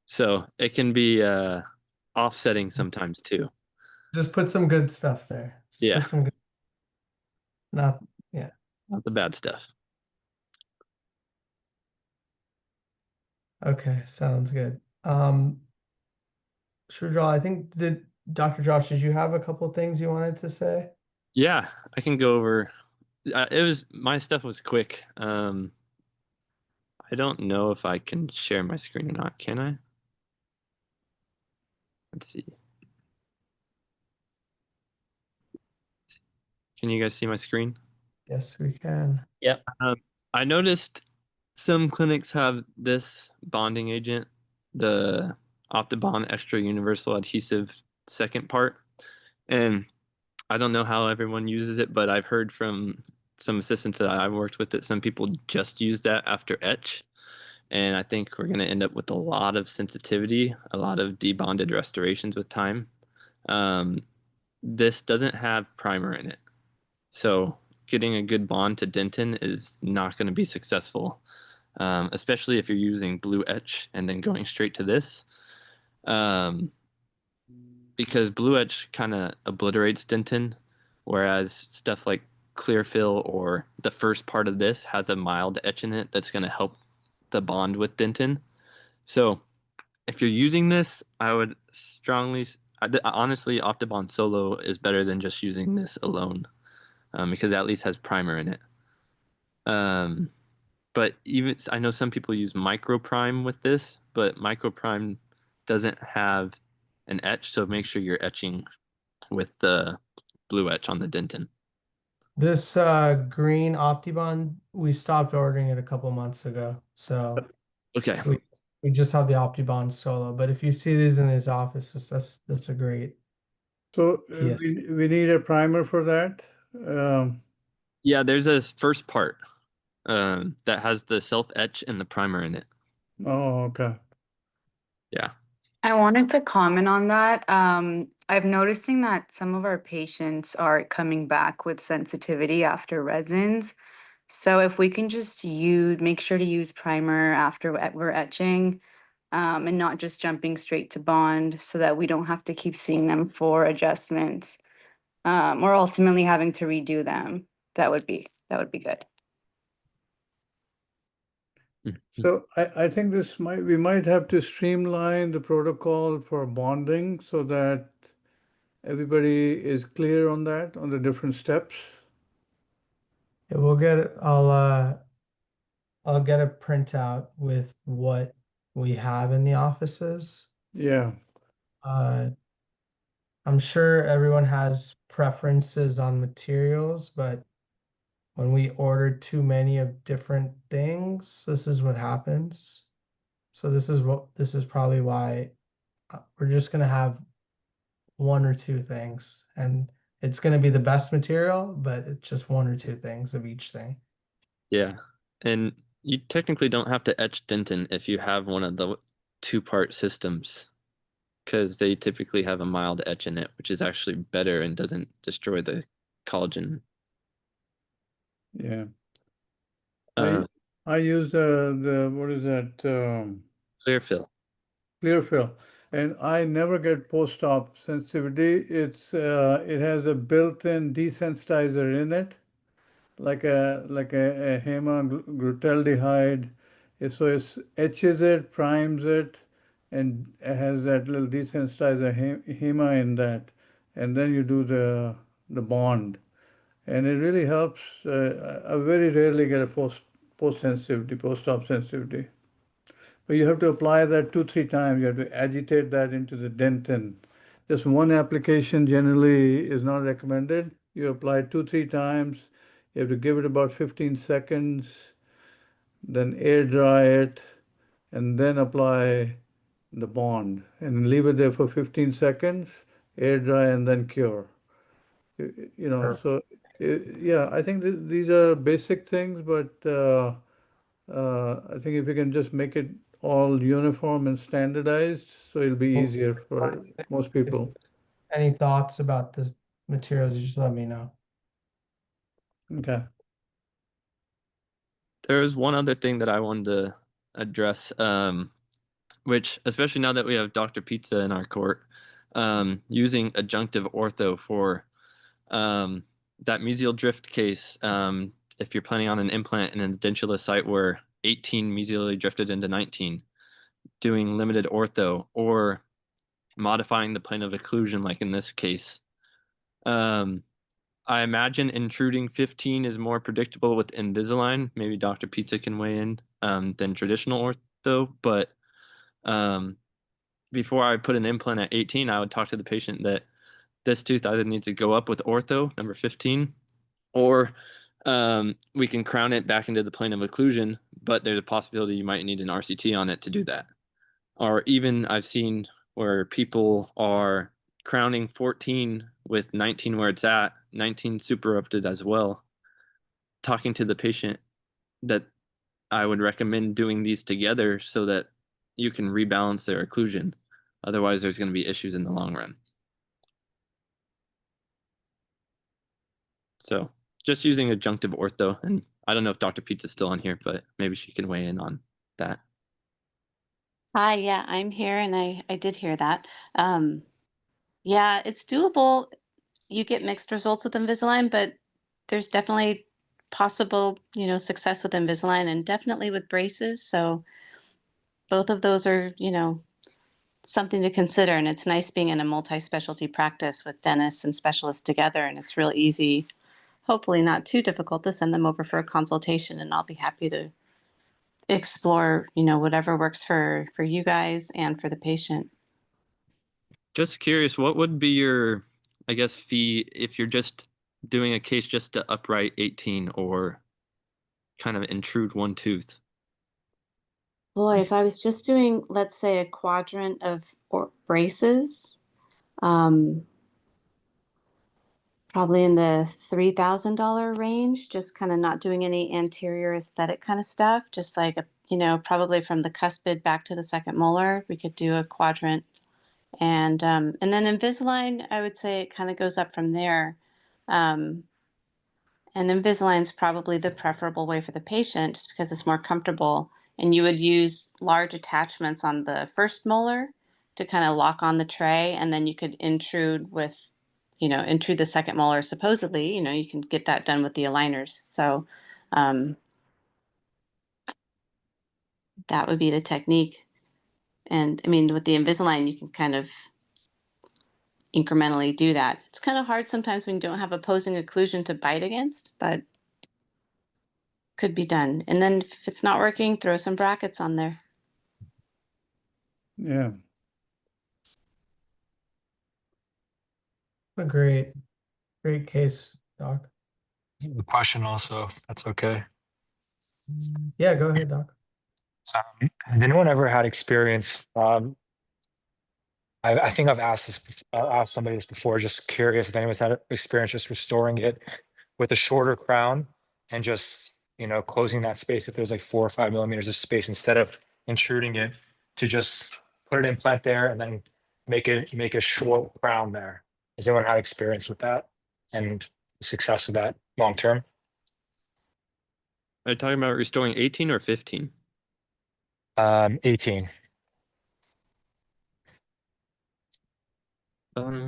L: So it can be offsetting sometimes too.
B: Just put some good stuff there. Just
L: Yeah,
B: put some good not yeah.
L: not the bad stuff.
B: Okay, sounds good. Shrujal, I think Dr. Josh, did you have a couple things you wanted to say?
L: Yeah, I can go over. It was my stuff was quick. I don't know if I can share my screen or not. Can I? Let's see. Can you guys see my screen?
B: Yes, we can.
D: Yep.
L: I noticed some clinics have this bonding agent, the Optibond Extra Universal Adhesive second part. And I don't know how everyone uses it, but I've heard from some assistants that I've worked with that some people just use that after etch. And I think we're going to end up with a lot of sensitivity, a lot of debonded restorations with time. This doesn't have primer in it. So getting a good bond to dentin is not going to be successful, especially if you're using blue etch and then going straight to this. Because blue etch kind of obliterates dentin, whereas stuff like clear fill or the first part of this has a mild etch in it that's going to help the bond with dentin. So if you're using this, I would strongly, honestly, Optibond Solo is better than just using this alone, because it at least has primer in it. But even I know some people use microprime with this, but microprime doesn't have an etch, so make sure you're etching with the blue etch on the dentin.
B: This green Optibond, we stopped ordering it a couple months ago. So
L: Okay.
B: we just have the Optibond Solo. But if you see these in his office, that's a great.
F: So
B: Yes.
F: we need a primer for that.
L: Yeah, there's a first part that has the self etch and the primer in it.
F: Oh, okay.
L: Yeah.
O: I wanted to comment on that. I'm noticing that some of our patients are coming back with sensitivity after resins. So if we can just make sure to use primer after we're etching, and not just jumping straight to bond so that we don't have to keep seeing them for adjustments, or ultimately having to redo them. That would be good.
F: So I think we might have to streamline the protocol for bonding so that everybody is clear on that, on the different steps.
B: Yeah, I'll get a printout with what we have in the offices.
F: Yeah.
B: I'm sure everyone has preferences on materials, but when we order too many of different things, this is what happens. So this is probably why we're just gonna have one or two things, and it's gonna be the best material, but it's just one or two things of each thing.
L: Yeah. And you technically don't have to etch dentin if you have one of the two-part systems, because they typically have a mild etch in it, which is actually better and doesn't destroy the collagen.
F: Yeah.
L: Um,
F: I use the what is that?
L: Clear fill.
F: Clear fill, and I never get post-op sensitivity. It has a built-in desensitizer in it, like a hemagglutamiide. So it etches it, primes it, and it has that little desensitizer hema in that, and then you do the bond, and it really helps. I very rarely get a post sensitivity, post-op sensitivity. But you have to apply that 2-3 times. You have to agitate that into the dentin. Just one application generally is not recommended. You apply 2-3 times. You have to give it about 15 seconds, then air dry it, and then apply the bond, and leave it there for 15 seconds, air dry, and then cure. You know, so yeah, I think these are basic things, but I think if you can just make it all uniform and standardized, so it'll be easier for most people.
B: Any thoughts about the materials, you just let me know.
F: Okay.
L: There was one other thing that I wanted to address, which, especially now that we have Dr. Pizza in our court, using adjunctive ortho for that mesial drift case. If you're planning on an implant in a dentula site where 18 mesially drifted into 19, doing limited ortho or modifying the plane of occlusion, like in this case. I imagine intruding 15 is more predictable with Invisalign. Maybe Dr. Pizza can weigh in than traditional ortho. But before I put an implant at 18, I would talk to the patient that this tooth either needs to go up with ortho, number 15, or we can crown it back into the plane of occlusion, but there's a possibility you might need an RCT on it to do that. Or even I've seen where people are crowning 14 with 19 where it's at, 19 super erupted as well. Talking to the patient that I would recommend doing these together so that you can rebalance their occlusion. Otherwise, there's going to be issues in the long run. So just using adjunctive ortho, and I don't know if Dr. Pizza's still on here, but maybe she can weigh in on that.
A: Hi, yeah, I'm here and I did hear that. Yeah, it's doable. You get mixed results with Invisalign, but there's definitely possible, success with Invisalign and definitely with braces. So both of those are, something to consider. And it's nice being in a multi-specialty practice with dentists and specialists together. And it's real easy, hopefully not too difficult, to send them over for a consultation. And I'll be happy to explore, whatever works for you guys and for the patient.
L: Just curious, what would be your, I guess, fee if you're just doing a case just to upright 18 or kind of intrude one tooth?
A: Boy, if I was just doing, let's say, a quadrant of braces, probably in the $3,000 range, just kind of not doing any anterior aesthetic kind of stuff, just like, probably from the cuspid back to the second molar, we could do a quadrant. And then Invisalign, I would say it kind of goes up from there. And Invisalign is probably the preferable way for the patient just because it's more comfortable. And you would use large attachments on the first molar to kind of lock on the tray, and then you could intrude with, intrude the second molar. Supposedly, you can get that done with the aligners. So that would be the technique. And I mean, with the Invisalign, you can kind of incrementally do that. It's kind of hard sometimes when you don't have opposing occlusion to bite against, but could be done. And then if it's not working, throw some brackets on there.
F: Yeah.
B: A great case, Doc.
M: The question also, if that's okay.
B: Yeah, go ahead, Doc.
M: Has anyone ever had experience? I think I've asked somebody this before. Just curious if anyone's had experience just restoring it with a shorter crown and just closing that space if there's like 4 or 5 millimeters of space instead of intruding it, to just put an implant there and then make a short crown there. Has anyone had experience with that and success with that long term?
L: Are you talking about restoring 18 or 15?
M: 18.
L: I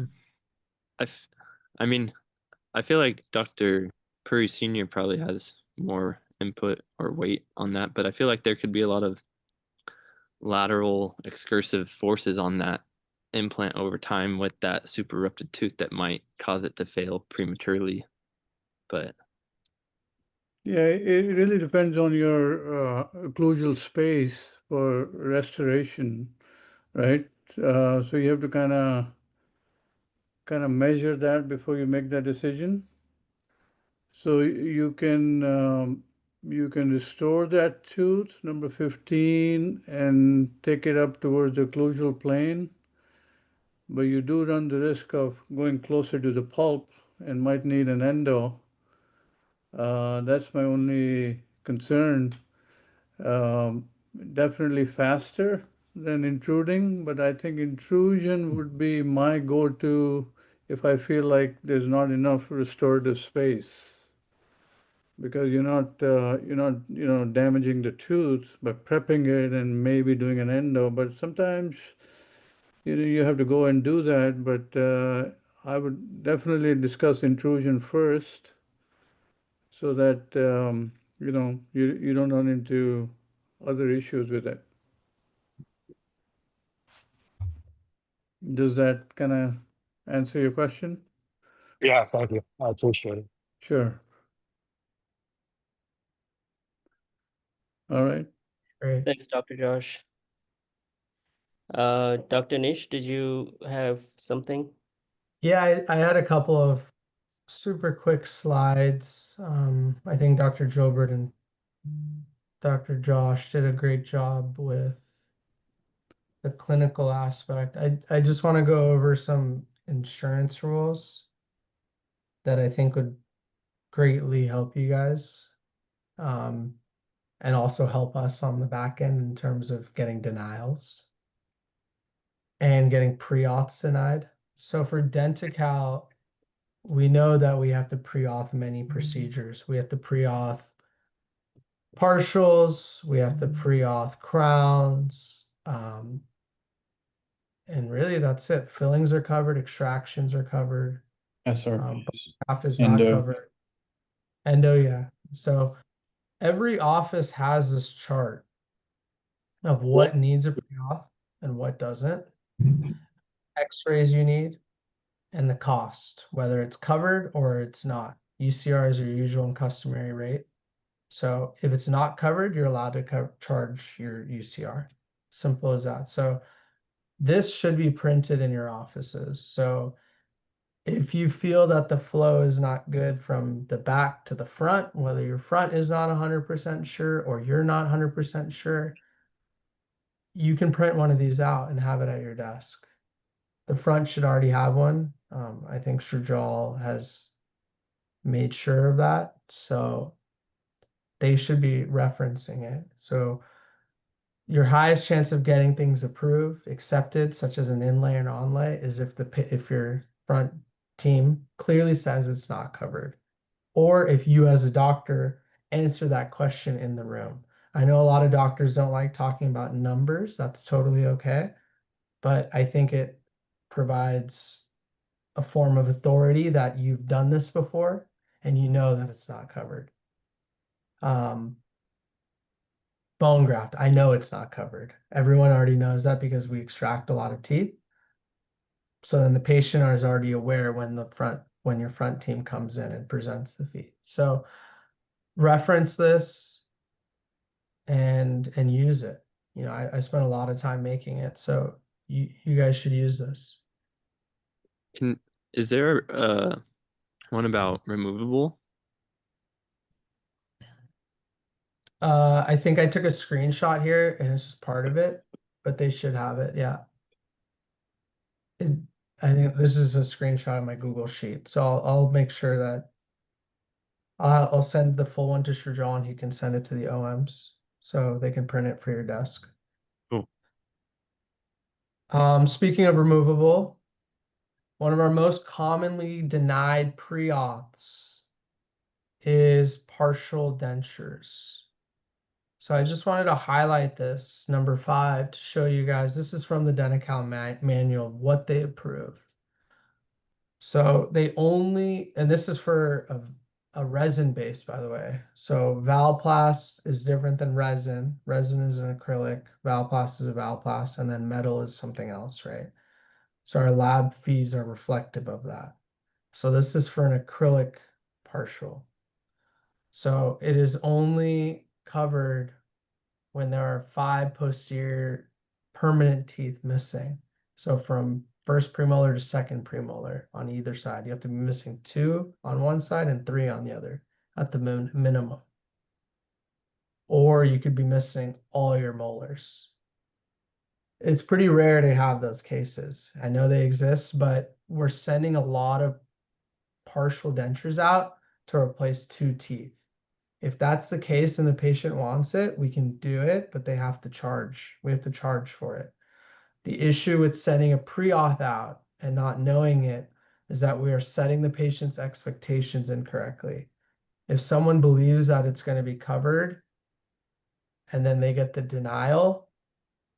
L: mean, I feel like Dr. Puri Sr. probably has more input or weight on that, but I feel like there could be a lot of lateral excursive forces on that implant over time with that super erupted tooth that might cause it to fail prematurely. But
F: Yeah, it really depends on your occlusal space for restoration, right? So you have to kind of measure that before you make that decision. So you can restore that tooth, number 15, and take it up towards the occlusal plane. But you do run the risk of going closer to the pulp and might need an endo. That's my only concern. Definitely faster than intruding, but I think intrusion would be my go-to if I feel like there's not enough restorative space. Because you're not damaging the tooth by prepping it and maybe doing an endo, but sometimes you have to go and do that. But I would definitely discuss intrusion first, so that you don't run into other issues with it. Does that kind of answer your question?
M: Yeah, thank you. I appreciate it.
F: Sure. All right.
B: Great.
D: Thanks, Dr. Josh. Dr. Nish, did you have something?
B: Yeah, I had a couple of super quick slides. I think Dr. Jobert and Dr. Josh did a great job with the clinical aspect. I just want to go over some insurance rules that I think would greatly help you guys, and also help us on the back end in terms of getting denials and getting pre-auths denied. So for Denti-Cal, we know that we have to pre-auth many procedures. We have to pre-auth partials, we have to pre-auth crowns, and really that's it. Fillings are covered, extractions are covered,
E: SRPs.
B: graft is not
E: Endo.
B: covered. Endo, yeah. So every office has this chart of what needs a pre-auth and what doesn't, x-rays you need, and the cost, whether it's covered or it's not. UCR is your usual and customary rate. So if it's not covered, you're allowed to charge your UCR. Simple as that. So this should be printed in your offices. So if you feel that the flow is not good from the back to the front, whether your front is not 100% sure or you're not 100% sure, you can print one of these out and have it at your desk. The front should already have one. I think Shrujal has made sure of that. So they should be referencing it. So your highest chance of getting things approved, accepted, such as an inlay and onlay, is if your front team clearly says it's not covered, or if you as a doctor answer that question in the room. I know a lot of doctors don't like talking about numbers. That's totally okay, but I think it provides a form of authority that you've done this before and you know that it's not covered. Bone graft, I know it's not covered. Everyone already knows that because we extract a lot of teeth. So then the patient is already aware when your front team comes in and presents the fee. So reference this and use it. You know, I spent a lot of time making it, so you guys should use this.
L: Is there one about removable?
B: I think I took a screenshot here and it's just part of it, but they should have it. Yeah. I think this is a screenshot of my Google Sheet. So I'll make sure that I'll send the full one to Shrujal and he can send it to the OMs so they can print it for your desk.
L: Cool.
B: Speaking of removable, one of our most commonly denied pre-auths is partial dentures. So I just wanted to highlight this, number 5, to show you guys. This is from the Denti-Cal manual, what they approve. So they only, and this is for a resin base, by the way. So Valplast is different than resin. Resin is an acrylic, Valplast is a Valplast, and then metal is something else, right? So our lab fees are reflective of that. So this is for an acrylic partial. So it is only covered when there are 5 posterior permanent teeth missing. So from first premolar to second premolar on either side, you have to be missing 2 on one side and 3 on the other. at the minimum. Or you could be missing all your molars. It's pretty rare to have those cases. I know they exist, but we're sending a lot of partial dentures out to replace 2 teeth. If that's the case and the patient wants it, we can do it, but they have to charge. We have to charge for it. The issue with sending a pre-auth out and not knowing it is that we are setting the patient's expectations incorrectly. If someone believes that it's going to be covered and then they get the denial,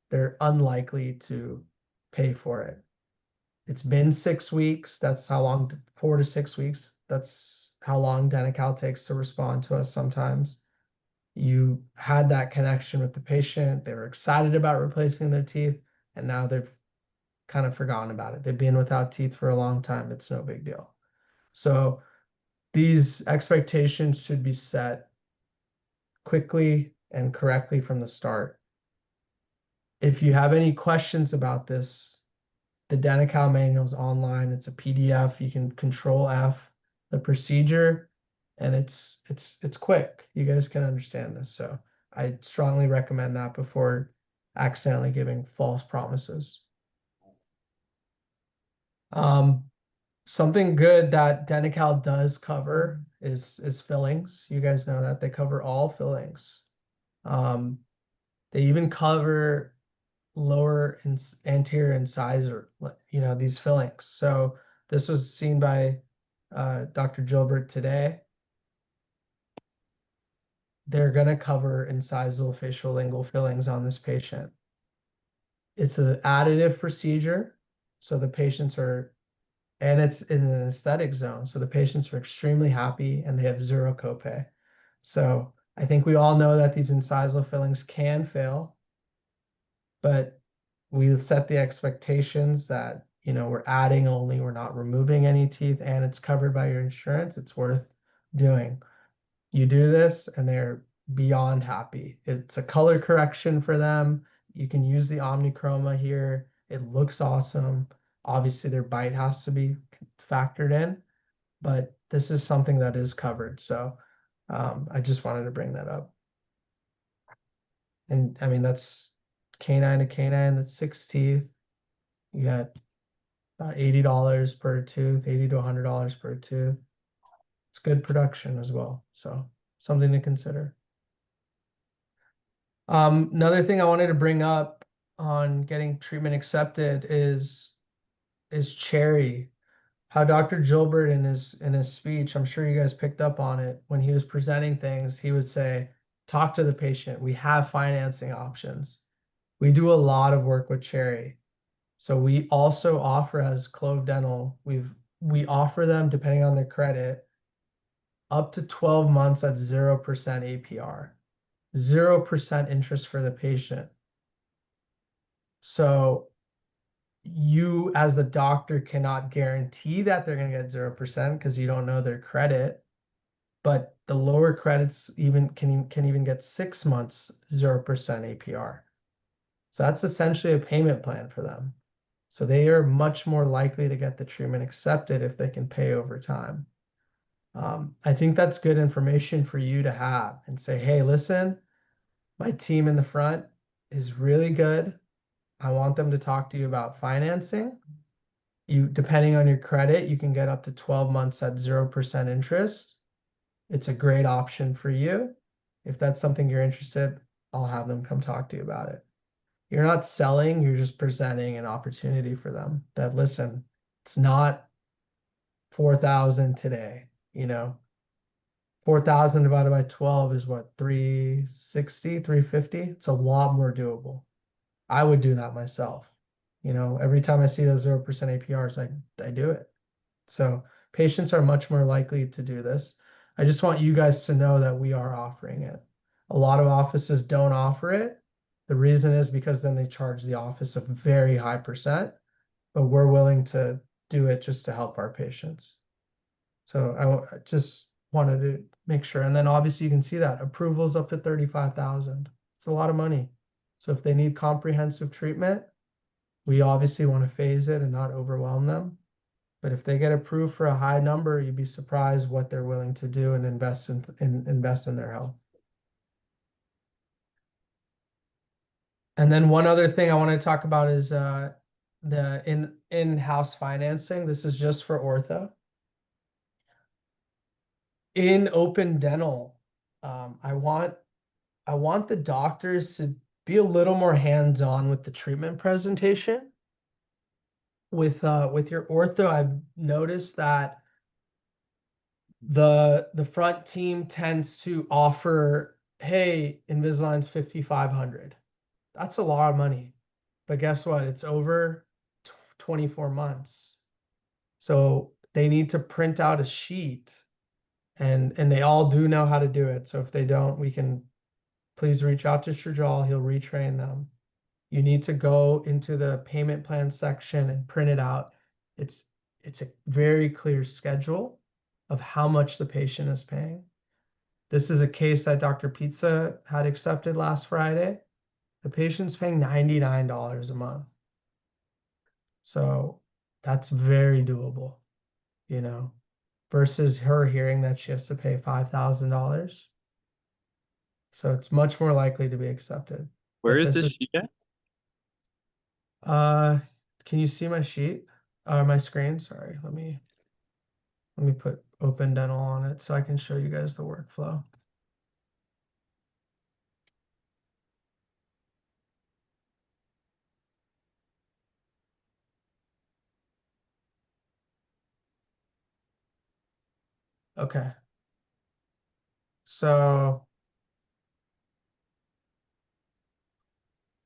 B: they're unlikely to pay for it. It's been 6 weeks. That's how long, 4 to 6 weeks. That's how long Denti-Cal takes to respond to us sometimes. You had that connection with the patient. They were excited about replacing their teeth, and now they've kind of forgotten about it. They've been without teeth for a long time. It's no big deal. So these expectations should be set quickly and correctly from the start. If you have any questions about this, the Denti-Cal manual is online. It's a PDF. You can Control F the procedure, and it's quick. You guys can understand this. So I strongly recommend that before accidentally giving false promises. Something good that Denti-Cal does cover is fillings. You guys know that they cover all fillings. They even cover lower anterior incisor, these fillings. So this was seen by Dr. Gilbert today. They're going to cover incisal facial-lingual fillings on this patient. It's an additive procedure, so the patients are, and it's in an aesthetic zone, so the patients are extremely happy and they have zero copay. So I think we all know that these incisal fillings can fail, but we set the expectations that, we're adding only, we're not removing any teeth, and it's covered by your insurance. It's worth doing. You do this and they're beyond happy. It's a color correction for them. You can use the Omnichroma here. It looks awesome. Obviously their bite has to be factored in, but this is something that is covered. So I just wanted to bring that up. And I mean, that's canine to canine, that's 6 teeth. You got about $80 per tooth, $80 to $100 per tooth. It's good production as well. So something to consider. Another thing I wanted to bring up on getting treatment accepted is Cherry. How Dr. Gilbert in his speech, I'm sure you guys picked up on it, when he was presenting things, he would say, talk to the patient. We have financing options. We do a lot of work with Cherry. So we also offer, as Clove Dental, we offer them, depending on their credit, up to 12 months at 0% APR, 0% interest for the patient. So you, as the doctor, cannot guarantee that they're going to get 0% because you don't know their credit, but the lower credits can even get 6 months 0% APR. So that's essentially a payment plan for them. So they are much more likely to get the treatment accepted if they can pay over time. I think that's good information for you to have and say, hey, listen, my team in the front is really good. I want them to talk to you about financing. Depending on your credit, you can get up to 12 months at 0% interest. It's a great option for you. If that's something you're interested, I'll have them come talk to you about it. You're not selling, you're just presenting an opportunity for them that, listen, it's not 4,000 today, 4,000 divided by 12 is what, 360, 350? It's a lot more doable. I would do that myself. Every time I see those 0% APRs, I do it. So patients are much more likely to do this. I just want you guys to know that we are offering it. A lot of offices don't offer it. The reason is because then they charge the office a very high percent, but we're willing to do it just to help our patients. So I just wanted to make sure. And then obviously you can see that approvals up to 35,000. It's a lot of money. So if they need comprehensive treatment, we obviously want to phase it and not overwhelm them. But if they get approved for a high number, you'd be surprised what they're willing to do and invest in their health. And then one other thing I want to talk about is the in-house financing. This is just for ortho. In open dental, I want the doctors to be a little more hands-on with the treatment presentation. With your ortho, I've noticed that the front team tends to offer, hey, Invisalign's $5,500. That's a lot of money. But guess what? It's over 24 months. So they need to print out a sheet, and they all do know how to do it. So if they don't, we can please reach out to Shujal. He'll retrain them. You need to go into the payment plan section and print it out. It's a very clear schedule of how much the patient is paying. This is a case that Dr. Pizza had accepted last Friday. The patient's paying $99 a month. So that's very doable, you know, versus her hearing that she has to pay $5,000. So it's much more likely to be accepted.
L: Where
B: But
L: is this sheet at?
B: Can you see my sheet? My screen? Sorry, let me put Open Dental on it so I can show you guys the workflow. Okay. So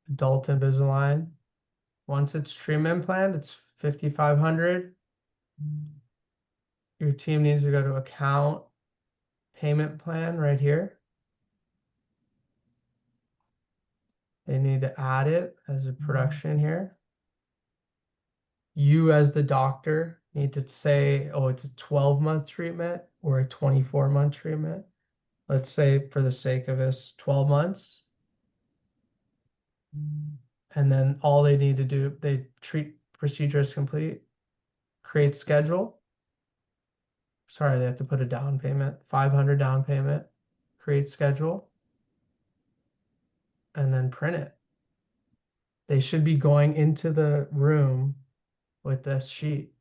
B: adult Invisalign. Once it's treatment planned, it's $5,500. Your team needs to go to account, payment plan right here. They need to add it as a production here. You as the doctor need to say, oh, it's a 12-month treatment or a 24-month treatment. Let's say for the sake of this, 12 months. And then all they need to do, they treat procedure is complete, create schedule. Sorry, they have to put a down payment, $500 down payment, create schedule, and then print it. They should be going into the room with this sheet.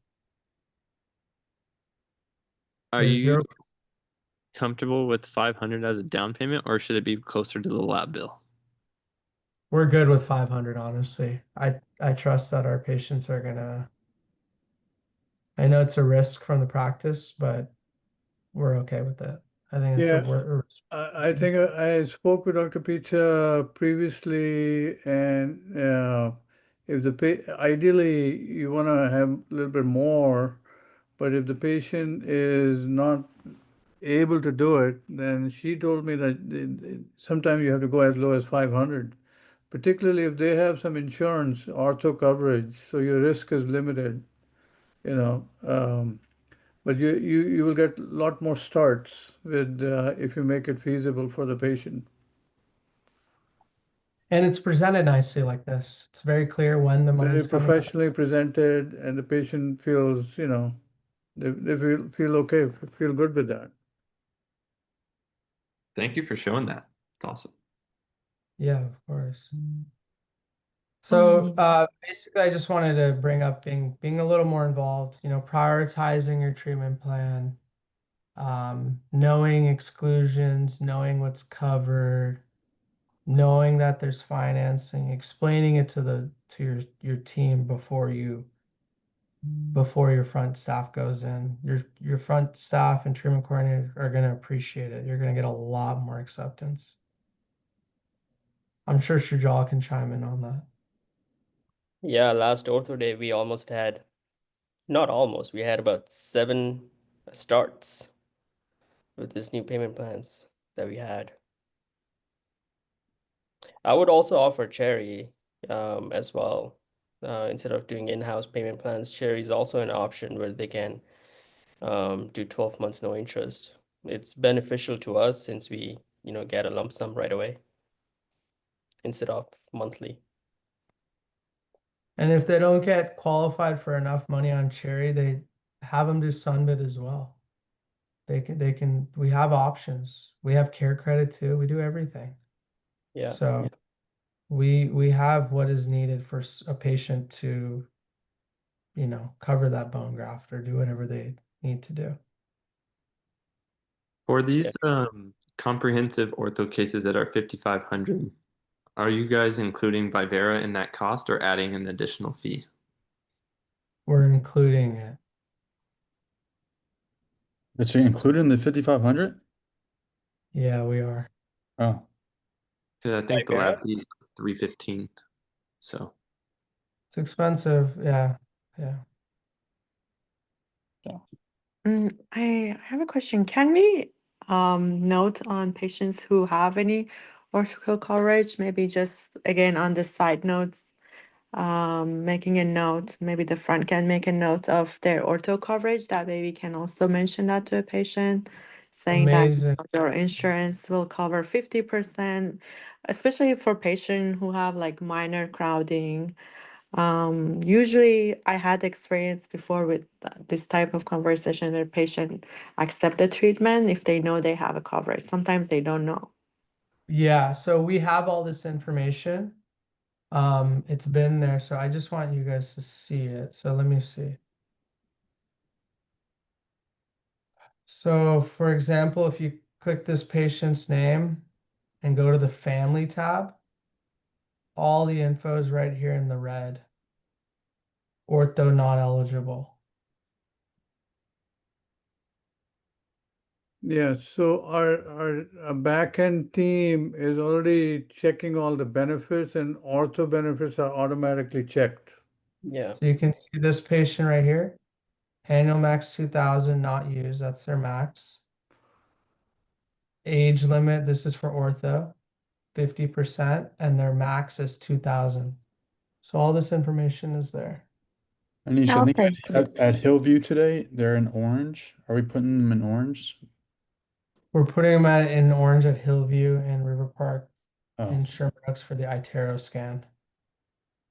L: Are
B: There's
L: you
B: zero.
L: comfortable with 500 as a down payment, or should it be closer to the lab bill?
B: We're good with 500, honestly. I trust that our patients are gonna. I know it's a risk from the practice, but we're okay with it. I think it's
F: Yeah, I think I spoke with Dr. Pizza previously, and if ideally you want to have a little bit more, but if the patient is not able to do it, then she told me that sometimes you have to go as low as 500, particularly if they have some insurance, ortho coverage, so your risk is limited, you know. But you will get a lot more starts with if you make it feasible for the patient.
B: And it's presented nicely like this. It's very clear when the
F: Very
B: money's coming.
F: professionally presented, and the patient feels, you know, they feel okay, feel good with that.
L: Thank you for showing that. It's awesome.
B: Yeah, of course. So basically, I just wanted to bring up being a little more involved, you know, prioritizing your treatment plan, knowing exclusions, knowing what's covered, knowing that there's financing, explaining it to your team before your front staff goes in. Your front staff and treatment coordinator are going to appreciate it. You're going to get a lot more acceptance. I'm sure Shujal can chime in on that.
D: Yeah, last ortho day we almost had, not almost, we had about 7 starts with this new payment plans that we had. I would also offer Cherry as well. Instead of doing in-house payment plans, Cherry is also an option where they can do 12 months no interest. It's beneficial to us since we, you know, get a lump sum right away instead of monthly.
B: And if they don't get qualified for enough money on Cherry, have them do Sunbit as well. We have options. We have care credit too. We do everything.
D: Yeah.
B: So we have what is needed for a patient to, cover that bone graft or do whatever they need to do.
L: For these comprehensive ortho cases that are 5,500, are you guys including Vivera in that cost or adding an additional fee?
B: We're including it.
E: It's included in the 5,500?
B: Yeah, we are.
E: Oh,
L: Because I think the
D: Vivera?
L: lab fee is 315. So
B: It's expensive. Yeah. Yeah.
N: I have a question. Can we note on patients who have any ortho coverage, maybe just again on the side notes, making a note, maybe the front can make a note of their ortho coverage, that way we can also mention that to a patient, saying that
B: Amazing.
N: your insurance will cover 50%, especially for patients who have like minor crowding. Usually I had experience before with this type of conversation where patient accept the treatment if they know they have a coverage. Sometimes they don't know.
B: Yeah, so we have all this information. It's been there, so I just want you guys to see it. So let me see. So for example, if you click this patient's name and go to the family tab, all the info is right here in the red. Ortho not eligible.
F: Yeah, so our back-end team is already checking all the benefits, and ortho benefits are automatically checked.
D: Yeah.
B: So you can see this patient right here. Annual max 2,000 not used. That's their max. Age limit, this is for ortho, 50%, and their max is 2,000. So all this information is there.
E: Anish, I
N: Oh,
E: think
N: thank you.
E: at Hillview today, they're in orange. Are we putting them in orange?
B: We're putting them in orange at Hillview and River Park
E: Oh,
B: and Sherman Oaks for the iTero scan.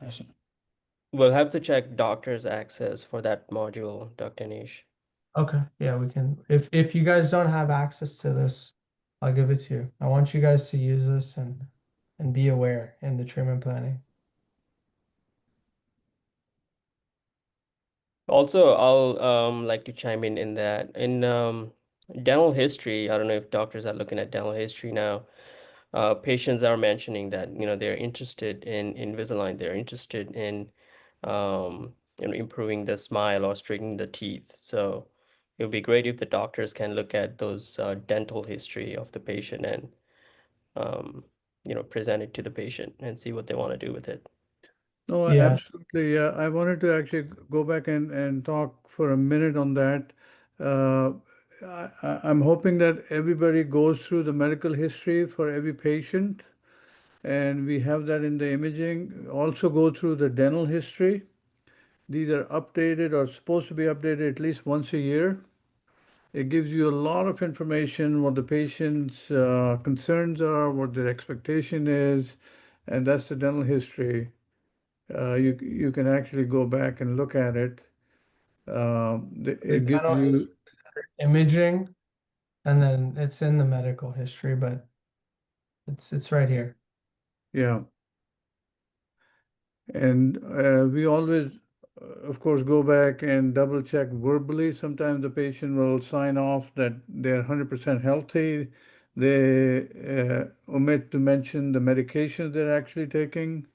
E: I see.
D: We'll have to check doctor's access for that module, Dr. Nish.
B: Okay, yeah, we can. If you guys don't have access to this, I'll give it to you. I want you guys to use this and be aware in the treatment planning.
D: Also, I'll like to chime in that in dental history. I don't know if doctors are looking at dental history now. Patients are mentioning that they're interested in Invisalign. They're interested in improving the smile or straightening the teeth. So it would be great if the doctors can look at those dental history of the patient and present it to the patient and see what they want to do with it.
F: No,
B: Yeah.
F: absolutely. Yeah, I wanted to actually go back and talk for a minute on that. I'm hoping that everybody goes through the medical history for every patient, and we have that in the imaging. Also go through the dental history. These are updated or supposed to be updated at least once a year. It gives you a lot of information, what the patient's concerns are, what their expectation is, and that's the dental history. You can actually go back and look at it.
B: The
F: It gives
B: dental
F: you,
B: history imaging, and then it's in the medical history, but it's right here.
F: yeah. And we always, of course, go back and double check verbally. Sometimes the patient will sign off that they're 100% healthy. They omit to mention the medications they're actually taking.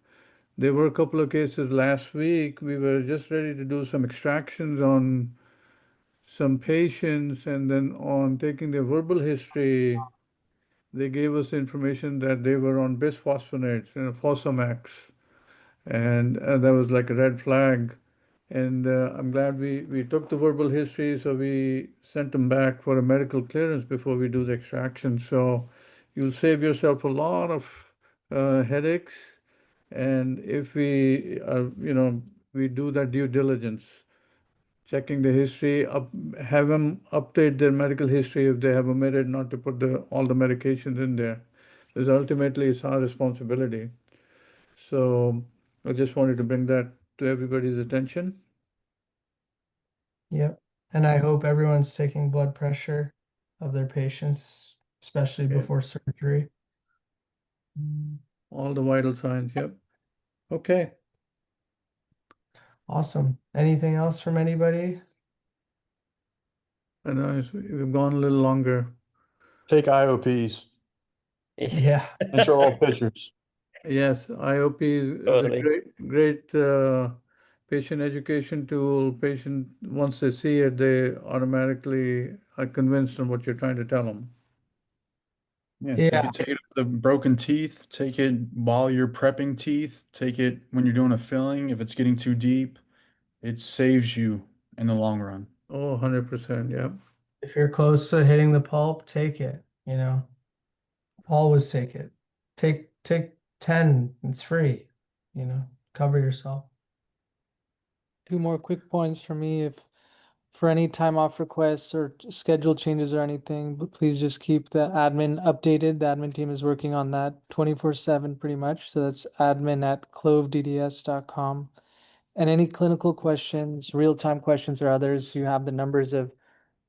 F: There were a couple of cases last week. We were just ready to do some extractions on some patients, and then on taking their verbal history, they gave us information that they were on bisphosphonates, Fosamax, and that was like a red flag. And I'm glad we took the verbal history, so we sent them back for a medical clearance before we do the extraction. So you'll save yourself a lot of headaches. And if we, we do that due diligence, checking the history, have them update their medical history if they have omitted not to put all the medications in there. Because ultimately it's our responsibility. So I just wanted to bring that to everybody's attention.
B: Yep. And I hope everyone's taking blood pressure of their patients, especially
F: Yeah.
B: before surgery.
F: All the vital signs, yep. Okay.
B: Awesome. Anything else from anybody?
F: I know we've gone a little longer.
E: Take IOPs
B: Yeah.
E: and show all pictures.
F: Yes, IOP is a
D: Totally.
F: great patient education tool. Patient, once they see it, they automatically are convinced on what you're trying to tell them.
E: Yeah,
B: Yeah.
E: take it with the broken teeth, take it while you're prepping teeth, take it when you're doing a filling. If it's getting too deep, it saves you in the long run.
F: Oh, 100%, yep.
B: If you're close to hitting the pulp, take it, always take it. Take 10, it's free, cover yourself.
C: 2 more quick points for me. If for any time off requests or schedule changes or anything, but please just keep the admin updated. The admin team is working on that 24/7 pretty much. So that's admin@clovedds.com. And any clinical questions, real-time questions or others, you have the numbers of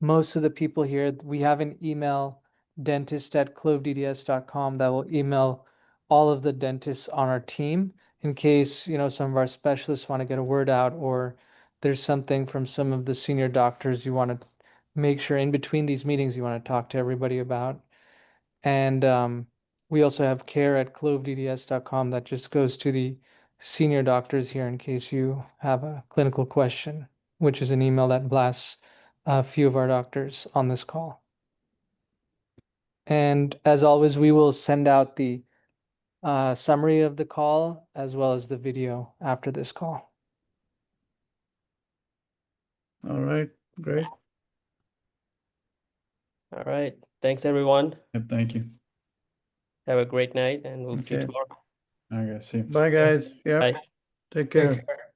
C: most of the people here. We have an email, dentist@clovedds.com, that will email all of the dentists on our team in case, some of our specialists want to get a word out, or there's something from some of the senior doctors you want to make sure in between these meetings you want to talk to everybody about. And we also have care@clovedds.com that just goes to the senior doctors here in case you have a clinical question, which is an email that blasts a few of our doctors on this call. And as always, we will send out the summary of the call as well as the video after this call.
F: All right, great.
D: All right. Thanks, everyone.
E: Yep, thank you.
D: Have a great night, and we'll see you
F: Okay.
D: tomorrow.
E: I gotta see.
F: Bye, guys. Yep.
D: Bye.
F: Take care.
B: Take care.